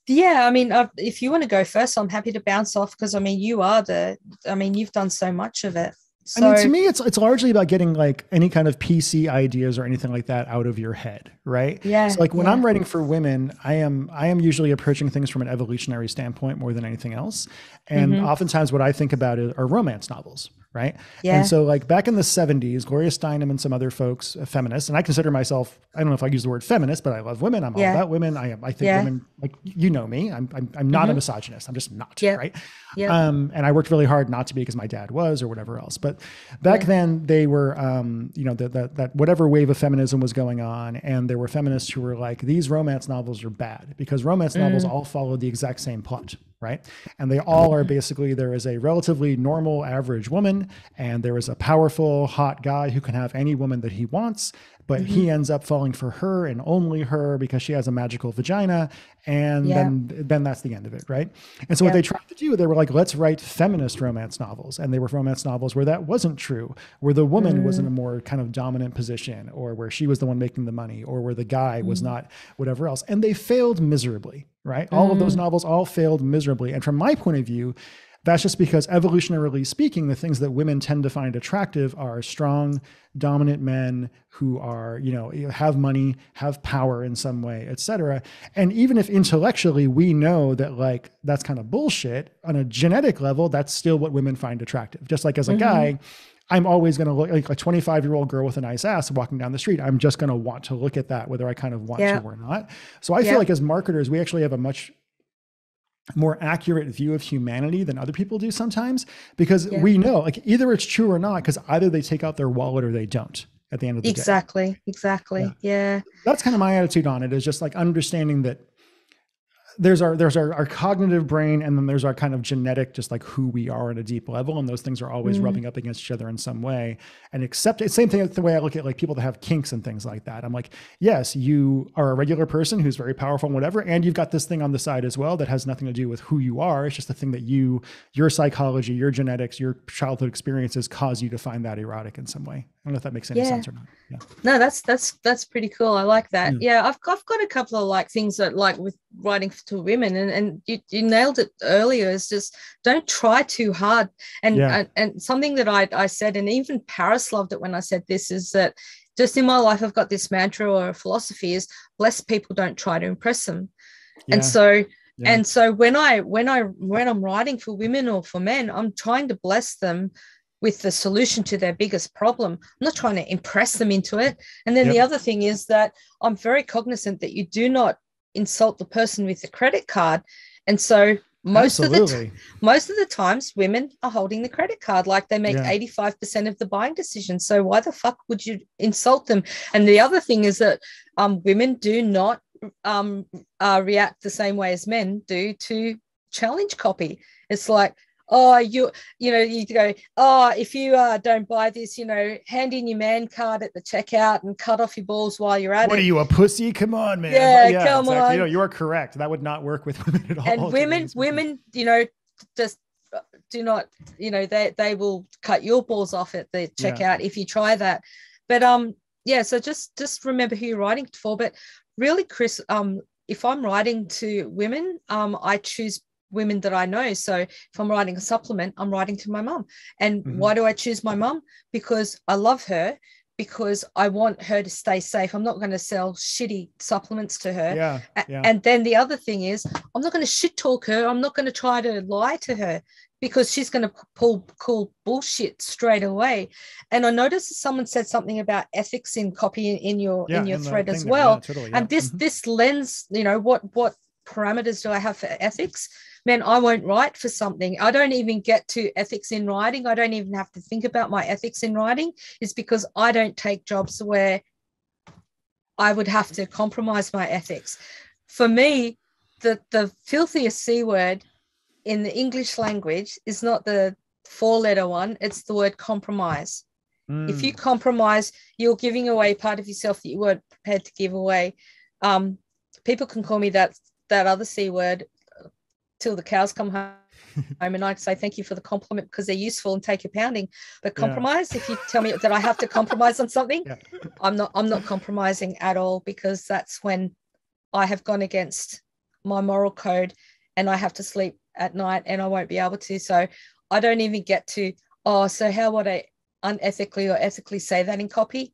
Yeah, I mean, if you want to go first, I'm happy to bounce off, because I mean, you've done so much of it. So, I mean, to me, it's largely about getting like any kind of PC ideas or anything like that out of your head, right? Yeah. So like when I'm writing for women, I am usually approaching things from an evolutionary standpoint more than anything else. And oftentimes what I think about are romance novels, right? Yeah. And so like back in the 70s, Gloria Steinem and some other folks, feminists, and I consider myself, I don't know if I use the word feminist, but I love women. I'm all about women. I think women, like, you know me, I'm not a misogynist. I'm just not, right? Yeah. And I worked really hard not to be, because my dad was or whatever else. But back then they were, that whatever wave of feminism was going on, and there were feminists who were like, these romance novels are bad because romance novels all follow the exact same plot. Right. And they all are basically, there is a relatively normal average woman, and there is a powerful, hot guy who can have any woman that he wants, but he ends up falling for her and only her because she has a magical vagina. And then that's the end of it. Right. And so what they tried to do, they were like, let's write feminist romance novels. And they were romance novels where that wasn't true, where the woman was in a more kind of dominant position, or where she was the one making the money, or where the guy was not whatever else. And they failed miserably. Right. All of those novels all failed miserably. And from my point of view, that's just because evolutionarily speaking, the things that women tend to find attractive are strong, dominant men who are, have money, have power in some way, et cetera. And even if intellectually we know that like, that's kind of bullshit, on a genetic level, that's still what women find attractive. Just like as a guy, I'm always going to look like a 25-year-old girl with a nice ass walking down the street. I'm just going to want to look at that, whether I kind of want to or not. So I feel like as marketers, we actually have a much more accurate view of humanity than other people do sometimes, because we know like either it's true or not, because either they take out their wallet or they don't at the end of the day. Exactly. Yeah. That's kind of my attitude on it, is just like understanding that there's our cognitive brain, and then there's our kind of genetic, just like who we are at a deep level. And those things are always rubbing up against each other in some way. And accept it. Same thing, the way I look at like people that have kinks and things like that. I'm like, yes, you are a regular person who's very powerful and whatever. And you've got this thing on the side as well that has nothing to do with who you are. It's just the thing that your psychology, your genetics, your childhood experiences cause you to find that erotic in some way. I don't know if that makes any sense or not. Yeah. No, that's pretty cool. I like that. Yeah. I've got a couple of like things that like with writing to women, and you nailed it earlier, is just don't try too hard. And something that I said, and even Paris loved it when I said this, is that just in my life, I've got this mantra or philosophy is blessed people don't try to impress them. Yeah. And so when I'm writing for women or for men, I'm trying to bless them with the solution to their biggest problem. I'm not trying to impress them into it. And then the other thing is that I'm very cognizant that you do not insult the person with the credit card. And so most of the times women are holding the credit card, like they make 85% of the buying decision. So why the fuck would you insult them? And the other thing is that women do not react the same way as men do to challenge copy. It's like, oh, you go, oh, if you don't buy this, hand in your man card at the checkout and cut off your balls while you're at it. What are you, a pussy? Come on, man. Yeah, come on. You are correct. That would not work with women at all. And women, just they will cut your balls off at the checkout if you try that. But so just remember who you're writing for. But really, Chris, if I'm writing to women, I choose women that I know. So if I'm writing a supplement, I'm writing to my mum. And why do I choose my mum? Because I love her, because I want her to stay safe. I'm not going to sell shitty supplements to her. And then the other thing is, I'm not going to shit talk her. I'm not going to try to lie to her, because she's going to call bullshit straight away. And I noticed someone said something about ethics in copy in your thread as well. And this lens, what parameters do I have for ethics? Man, I won't write for something. I don't even get to ethics in writing. I don't even have to think about my ethics in writing. It's because I don't take jobs where I would have to compromise my ethics. For me, the filthiest C word in the English language is not the 4-letter one. It's the word compromise. If you compromise, you're giving away part of yourself that you weren't prepared to give away. People can call me that other C word till the cows come home, and I say thank you for the compliment, because they're useful and take a pounding. But compromise, if you tell me that I have to compromise on something, I'm not compromising at all, because that's when I have gone against my moral code and I have to sleep at night and I won't be able to. So I don't even get to, so how would I unethically or ethically say that in copy?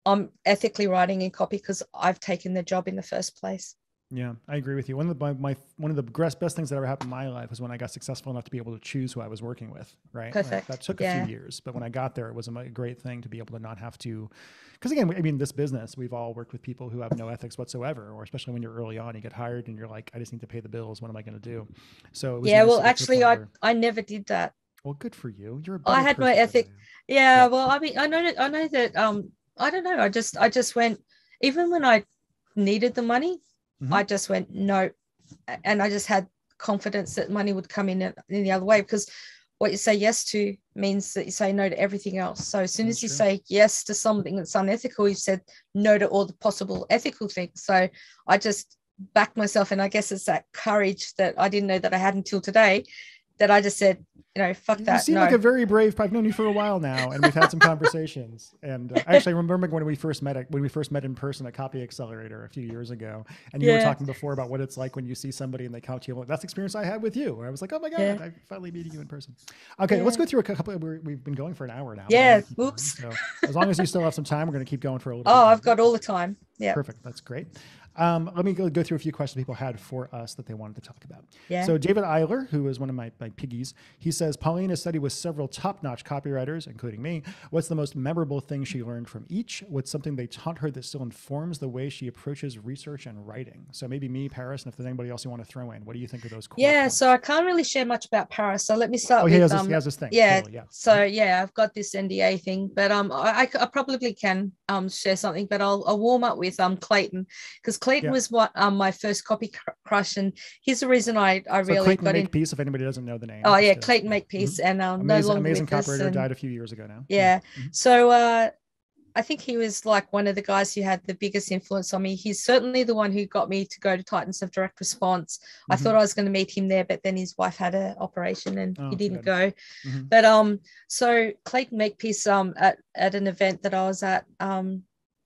I'm ethically writing in copy because I've taken the job in the first place. Yeah, I agree with you. One of the best things that ever happened in my life was when I got successful enough to be able to choose who I was working with. Right. Perfect. That took a few years, but when I got there, it was a great thing to be able to not have to, because again, I mean, this business, we've all worked with people who have no ethics whatsoever, or especially when you're early on, you get hired and you're like, I just need to pay the bills. What am I going to do? So it was well, actually, I never did that. Well, good for you. You're I had my ethic. Yeah. Well, I mean, I know that I don't know. I just went, even when I needed the money, I just went, no. And I just had confidence that money would come in the other way, because what you say yes to means that you say no to everything else. So as soon as you say yes to something that's unethical, you've said no to all the possible ethical things. So I just backed myself. And I guess it's that courage that I didn't know that I had until today, that I just said, fuck that. You seem like a very brave. I've known you for a while now, and we've had some conversations. And I actually remember when we first met in person at Copy Accelerator a few years ago, and you were talking before about what it's like when you see somebody and they come to you. That's the experience I had with you. Where I was like, oh my God, I'm finally meeting you in person. Okay, let's go through a couple. We've been going for an hour now. Yeah. Oops. So as long as you still have some time, we're going to keep going for a little bit. I've got all the time. Yeah. Perfect. That's great. Let me go through a few questions people had for us that they wanted to talk about. Yeah. So David Eiler, who is one of my piggies, he says, Pauline has studied with several top-notch copywriters, including me. What's the most memorable thing she learned from each? What's something they taught her that still informs the way she approaches research and writing? So maybe me, Paris, and if there's anybody else you want to throw in, what do you think of those core points? So I can't really share much about Paris. So let me start with... He has this thing. Yeah. Totally, So I've got this NDA thing, but I probably can share something, but I'll warm up with Clayton, because Clayton was what my first copy crush, and here's the reason I really Clayton got Makepeace, if anybody doesn't know the name. Clayton Makepeace, and amazing copywriter, died a few years ago now. So I think he was like one of the guys who had the biggest influence on me. He's certainly the one who got me to go to Titans of Direct Response. I thought I was going to meet him there, but then his wife had an operation and he didn't go. But so Clayton Makepeace at an event that I was at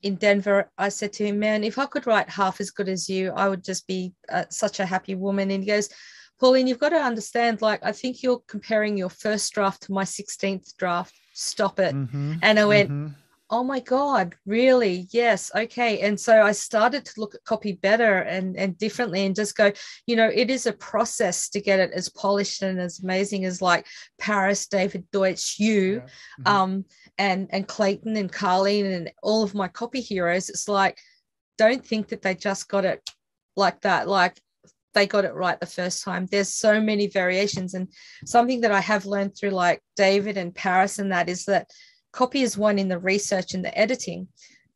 in Denver, I said to him, man, if I could write half as good as you, I would just be such a happy woman. And he goes, Pauline, you've got to understand, like, I think you're comparing your first draft to my 16th draft. Stop it. And I went, oh my God, really? Yes. Okay. And so I started to look at copy better and differently, and just go, it is a process to get it as polished and as amazing as like Paris, David Deutsch, you, and Clayton and Carleen and all of my copy heroes. It's like, don't think that they just got it like that. Like, they got it right the first time. There's so many variations. And something that I have learned through like David and Paris, and that is that copy is one in the research and the editing.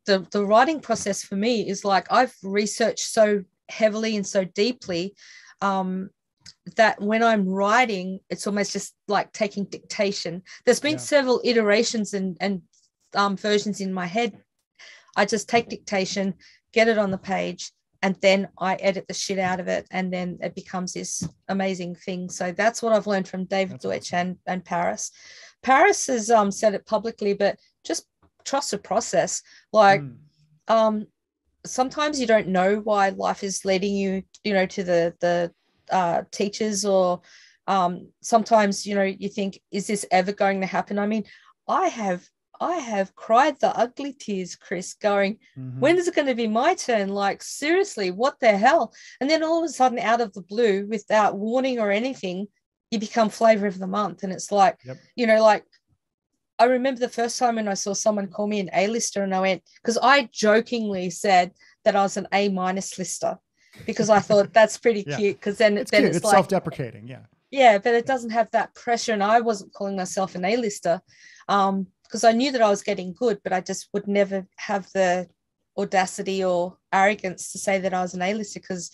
The writing process for me is like, I've researched so heavily and so deeply that when I'm writing, it's almost just like taking dictation. There's been several iterations and versions in my head. I just take dictation, get it on the page, and then I edit the shit out of it, and then it becomes this amazing thing. So that's what I've learned from David Deutsch and Paris. Paris has said it publicly, but just trust the process. Like sometimes you don't know why life is leading you, to the teachers, or sometimes, you think, is this ever going to happen? I mean, I have cried the ugly tears, Chris, going, when is it going to be my turn? Like, seriously, what the hell? And then all of a sudden, out of the blue, without warning or anything, you become flavor of the month. And it's like, like, I remember the first time when I saw someone call me an A-lister, and I went, because I jokingly said that I was an A- lister, because I thought that's pretty cute, because then it's like self-deprecating. Yeah, but it doesn't have that pressure. And I wasn't calling myself an A-lister because I knew that I was getting good, but I just would never have the audacity or arrogance to say that I was an A-lister, because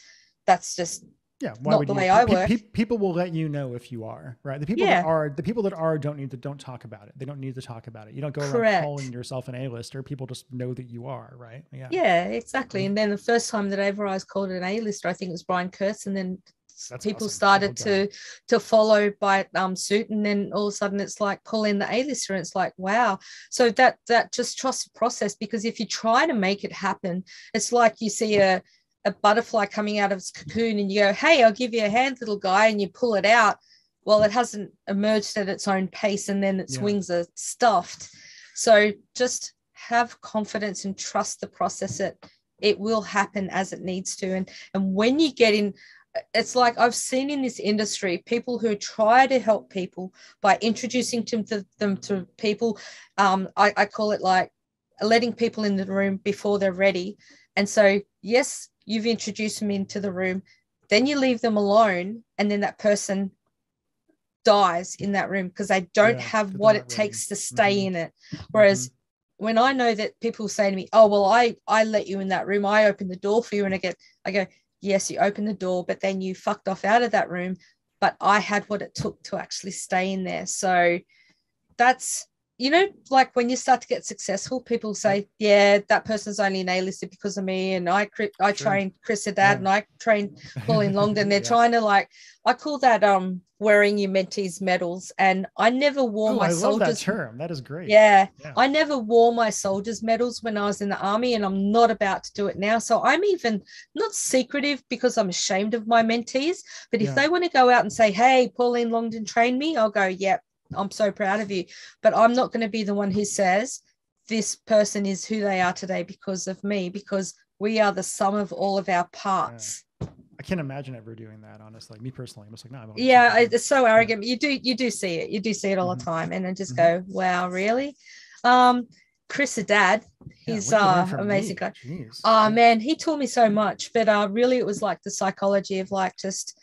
that's just not the way I work. People will let you know if you are, right? The people that are don't talk about it. They don't need to talk about it. You don't go around calling yourself an A-lister. People just know that you are, right? Yeah, exactly. And then the first time that ever I was called an A-lister, I think it was Brian Kurtz, and then people started to follow by suit, and then all of a sudden it's like Pauline the A-lister, and it's like, wow. So that just trust the process, because if you try to make it happen, it's like you see a butterfly coming out of its cocoon and you go, hey, I'll give you a hand, little guy, and you pull it out. Well, it hasn't emerged at its own pace, and then its wings are stuffed. So just have confidence and trust the process. It will happen as it needs to. And when you get in, it's like I've seen in this industry people who try to help people by introducing them to people. I call it like letting people in the room before they're ready. And so, yes, you've introduced them into the room, then you leave them alone, and then that person dies in that room because they don't have what it takes to stay in it. Whereas when I know that people say to me, oh, well, I let you in that room, I opened the door for you, and I go, yes, you opened the door, but then you fucked off out of that room, but I had what it took to actually stay in there. So that's, like when you start to get successful, people say, yeah, that person's only an A-lister because of me. And I trained Chris Haddad and I trained Pauline Longdon. They're trying to I call that wearing your mentees medals. And I never wore my soldiers. I love that term. That is great. Yeah. I never wore my soldiers medals when I was in the army, and I'm not about to do it now. So I'm even not secretive because I'm ashamed of my mentees. But if they want to go out and say, hey, Pauline Longdon trained me, I'll go, yep. I'm so proud of you, but I'm not going to be the one who says this person is who they are today because of me, because we are the sum of all of our parts. I can't imagine ever doing that, honestly. Me personally, I'm just like, no. It's so arrogant. You do see it. You do see it all the time, and then just go, wow, really? Chris Haddad, he's amazing guy. Oh man, he taught me so much. But really, it was like the psychology of just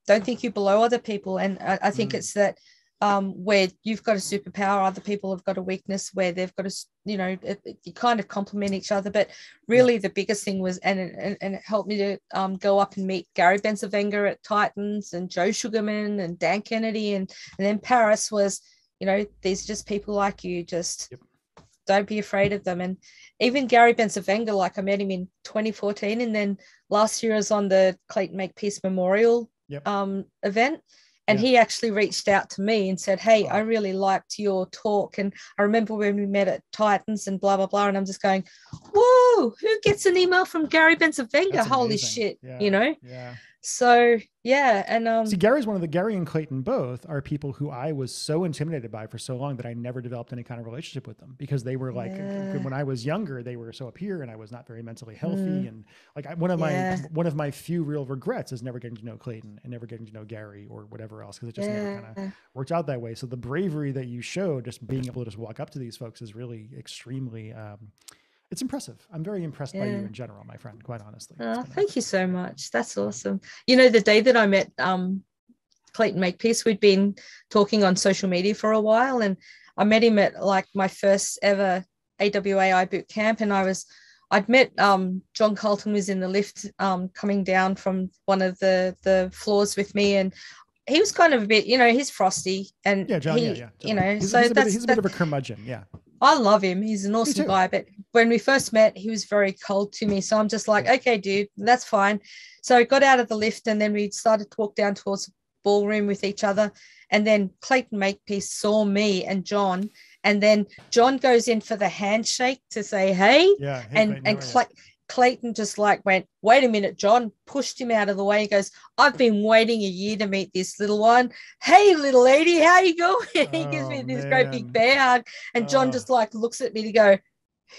don't think you're below other people. And I think it's that where you've got a superpower, other people have got a weakness, where they've got you kind of complement each other. But really the biggest thing was, and it helped me to go up and meet Gary Benzavenga at Titans, and Joe Sugarman and Dan Kennedy. And then Paris was, these are just people like you, just don't be afraid of them. And even Gary Benzavenga, I met him in 2014. And then last year I was on the Clayton Makepeace Memorial event, and he actually reached out to me and said, hey, I really liked your talk, and I remember when we met at Titans and blah blah blah, and I'm just going, whoa, who gets an email from Gary Benzavenga? Holy shit. So and see, Gary and Clayton both are people who I was so intimidated by for so long that I never developed any kind of relationship with them, because they were when I was younger, they were so up here and I was not very mentally healthy. And one of my few real regrets is never getting to know Clayton and never getting to know Gary or whatever else, because it just never kind of worked out that way. So the bravery that you showed, just being able to just walk up to these folks, is really extremely it's impressive. I'm very impressed by you in general, my friend, quite honestly. Thank you so much. That's awesome. The day that I met Clayton Makepeace, we'd been talking on social media for a while, and I met him at my first ever AWAI boot camp, and I'd met John Colton was in the lift coming down from one of the floors with me, and he was kind of a bit, he's frosty, and John, he's a bit of a curmudgeon, I love him. He's an Me awesome too. guy. But when we first met, he was very cold to me. So I'm just like, okay, dude, that's fine. So I got out of the lift and then we started to walk down towards the ballroom with each other. And then Clayton Makepeace saw me and John. And then John goes in for the handshake to say, hey. Yeah. Hey, And, Clayton, and Clayton just like went, wait a minute, John, pushed him out of the way. He goes, I've been waiting a year to meet this little one. Hey, little lady, how you going? He gives me this great big bear hug. And John just like looks at me to go,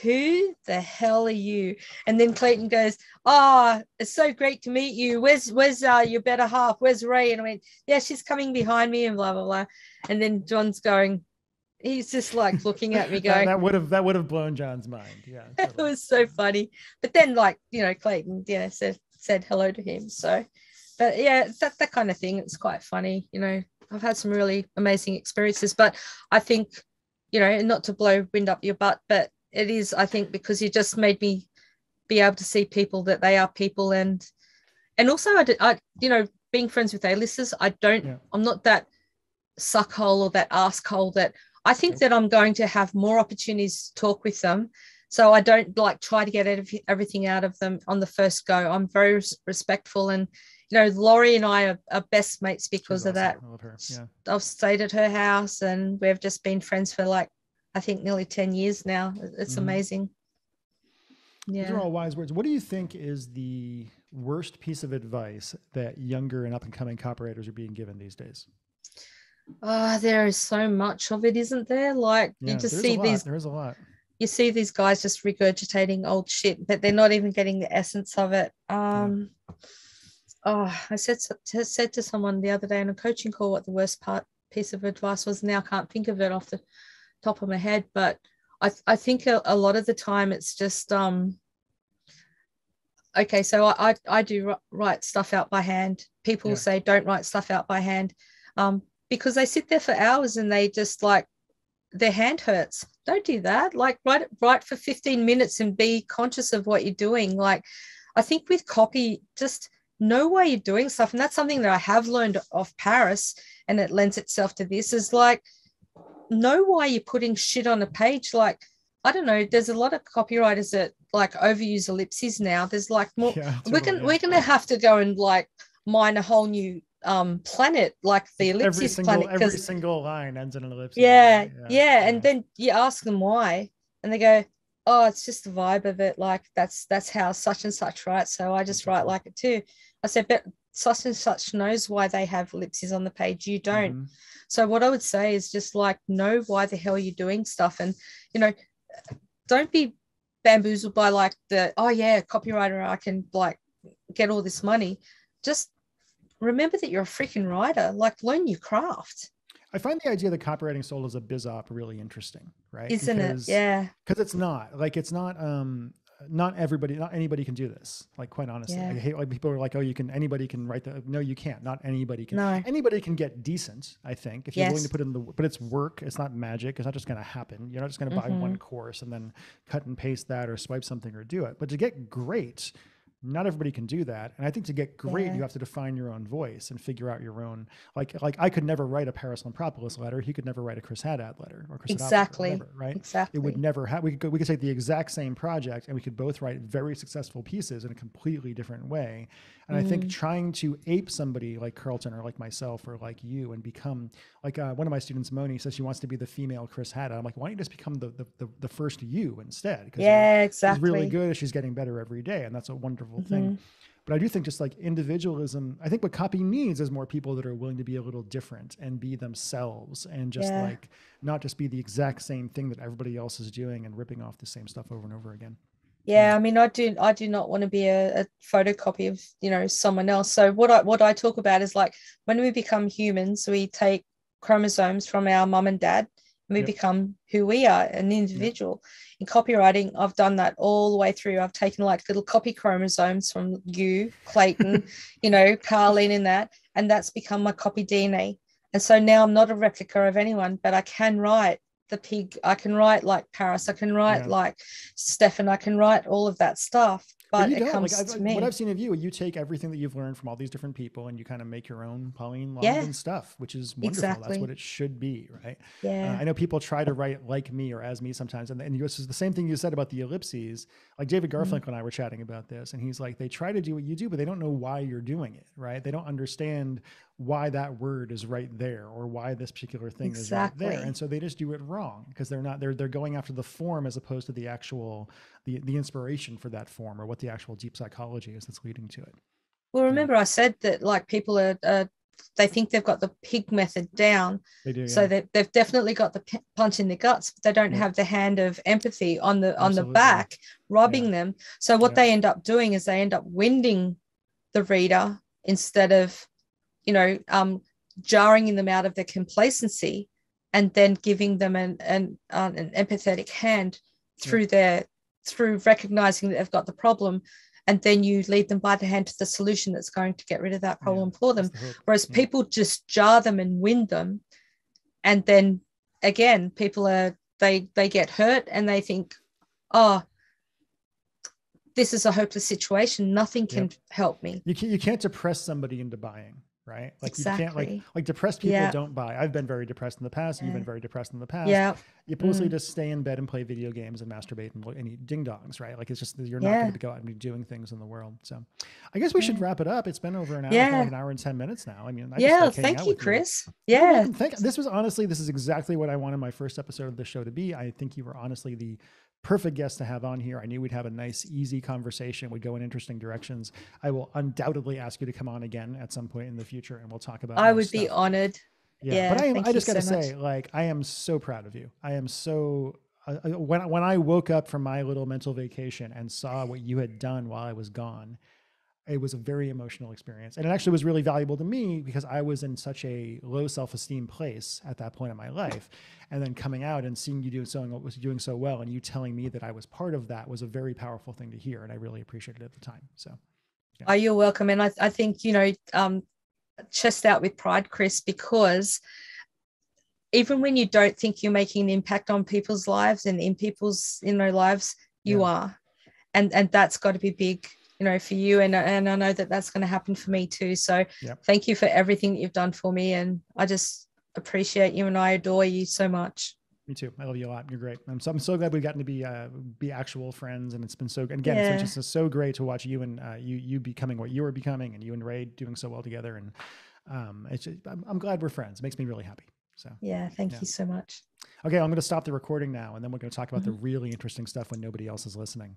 who the hell are you? And then Clayton goes, oh, it's so great to meet you. Where's your better half? Where's Ray? And I went, yeah, she's coming behind me and blah, blah, blah. And then John's going, he's just like looking at me going, that would have blown John's mind. Yeah. Totally. It was so funny. But then like, you know, Clayton, you know, said hello to him. So, but yeah, that kind of thing. It's quite funny. You know, I've had some really amazing experiences, but I think, you know, not to blow wind up your butt, but it is, I think, because you just made me be able to see people that they are people. And also I you know, being friends with A-listers, I'm not that suckhole or that asshole that I think that I'm going to have more opportunities to talk with them. So I don't like try to get everything out of them on the first go. I'm very respectful. And, you know, Laurie and I are best mates because of that. I love her. Yeah. I've stayed at her house and we've just been friends for like, I think nearly 10 years now. It's amazing. Yeah. These are all wise words. What do you think is the worst piece of advice that younger and up and coming copywriters are being given these days? There is so much of it, isn't there? Like you just see there's a lot. You see these guys just regurgitating old shit, but they're not even getting the essence of it. I said to someone the other day in a coaching call what the worst piece of advice was. Now I can't think of it off the top of my head, but I think a lot of the time it's just okay, so I do write stuff out by hand. People say don't write stuff out by hand. Because they sit there for hours and they just like their hand hurts. Don't do that. Like write for 15 minutes and be conscious of what you're doing. Like I think with copy, just know why you're doing stuff. And that's something that I have learned off Paris, and it lends itself to this, is like know why you're putting shit on a page. Like, I don't know, there's a lot of copywriters that like overuse ellipses now. There's like more, we're going to have to go and like mine a whole new planet, like the ellipsis planet. Every single line ends in an ellipsis. Yeah. And then you ask them why, and they go, oh, it's just the vibe of it. Like that's how such and such writes. So I just write like it too. I said, but such and such knows why they have ellipses on the page. You don't. Mm-hmm. So what I would say is just like know why the hell you're doing stuff. And, you know, don't be bamboozled by like copywriter, I can like get all this money. Just remember that you're a freaking writer. Like learn your craft. I find the idea that copywriting sold as a biz op really interesting, right? Isn't it? Yeah. Because it's not not anybody can do this. Like quite honestly, I hate like people are like, oh, anybody can write that. No, you can't. Not anybody can. No. Anybody can get decent, I think, if you're willing to put in but it's work. It's not magic. It's not just going to happen. You're not just going to buy one course and then cut and paste that or swipe something or do it. But to get great, not everybody can do that. And I think to get great, you have to define your own voice and figure out your own, like I could never write a Paris Lampropoulos letter. He could never write a Chris Haddad letter or Chris Haddad letter, right? Exactly. It would never have, we could take the exact same project and we could both write very successful pieces in a completely different way. And I think trying to ape somebody like Carlton or like myself or like you and become like one of my students, Moni, says she wants to be the female Chris Haddad. I'm like, why don't you just become the first you instead? Because exactly. She's really good. She's getting better every day. And that's a wonderful thing. But I do think just like individualism, I think what copy needs is more people that are willing to be a little different and be themselves and just like not just be the exact same thing that everybody else is doing and ripping off the same stuff over and over again. Yeah, I mean, I do not want to be a photocopy of, you know, someone else. So what I talk about is like when we become humans, we take chromosomes from our mum and dad and we become who we are, an individual. In copywriting, I've done that all the way through. I've taken like little copy chromosomes from you, Clayton, you know, Carlene and that's become my copy DNA. And so now I'm not a replica of anyone, but I can write the pig. I can write like Paris. I can write like Stefan. I can write all of that stuff. But but you it don't comes like to what me. I've seen of you. You take everything that you've learned from all these different people, and you kind of make your own Pauline Yeah, Longdon stuff, which is wonderful. That's exactly. what it should be, right? Yeah. I know people try to write like me or as me sometimes, and this is the same thing you said about the ellipses. Like David Garfinkel and I were chatting about this, and he's like, they try to do what you do, but they don't know why you're doing it, right? They don't understand why that word is right there or why this particular thing is right there, Exactly. and so they just do it wrong because they're going after the form as opposed to the actual the inspiration for that form or what the actual deep psychology is that's leading to it. Well, remember I said that like people are they think they've got the pig method down. They do, So yeah. they've definitely got the punch in the guts, but they don't have the hand of empathy on the back, rubbing them. So what they end up doing is they end up winding the reader instead of, jarring them out of their complacency and then giving them an empathetic hand through recognizing that they've got the problem. And then you lead them by the hand to the solution that's going to get rid of that problem for them. Whereas people just jar them and wind them. And then again, people they get hurt and they think, oh, this is a hopeless situation. Nothing can help me. You can't depress somebody into buying, right? Like exactly. You can't like depressed people don't buy. I've been very depressed in the past. You've been very depressed in the past. You mostly just stay in bed and play video games and masturbate and eat ding dongs, right? Like it's just, you're not going to go out and be doing things in the world. So I guess we should wrap it up. It's been over an hour, like an hour and 10 minutes now. I mean, thank you, Chris. Yeah. This is exactly what I wanted my first episode of the show to be. I think you were honestly the perfect guest to have on here. I knew we'd have a nice, easy conversation. We'd go in interesting directions. I will undoubtedly ask you to come on again at some point in the future, and we'll talk about. I would be honored. Yeah, but I just got to say, like, I am so proud of you. I am so. When I woke up from my little mental vacation and saw what you had done while I was gone, it was a very emotional experience. And it actually was really valuable to me because I was in such a low self-esteem place at that point in my life. And then coming out and seeing you doing so well and you telling me that I was part of that was a very powerful thing to hear. And I really appreciated it at the time. So. Yeah. Oh, you're welcome. And I think, chest out with pride, Chris, because even when you don't think you're making an impact on people's lives and in people's, lives, you are. And that's got to be big, for you. And I know that that's going to happen for me too. So thank you for everything that you've done for me. And I just appreciate you and I adore you so much. Me too. I love you a lot. You're great. I'm so glad we've gotten to be actual friends, and it's been so good. Again, it's just so great to watch you and you becoming what you were becoming, and you and Ray doing so well together. And I'm glad we're friends. It makes me really happy. So thank you so much. Okay, I'm going to stop the recording now, and then we're going to talk about the really interesting stuff when nobody else is listening.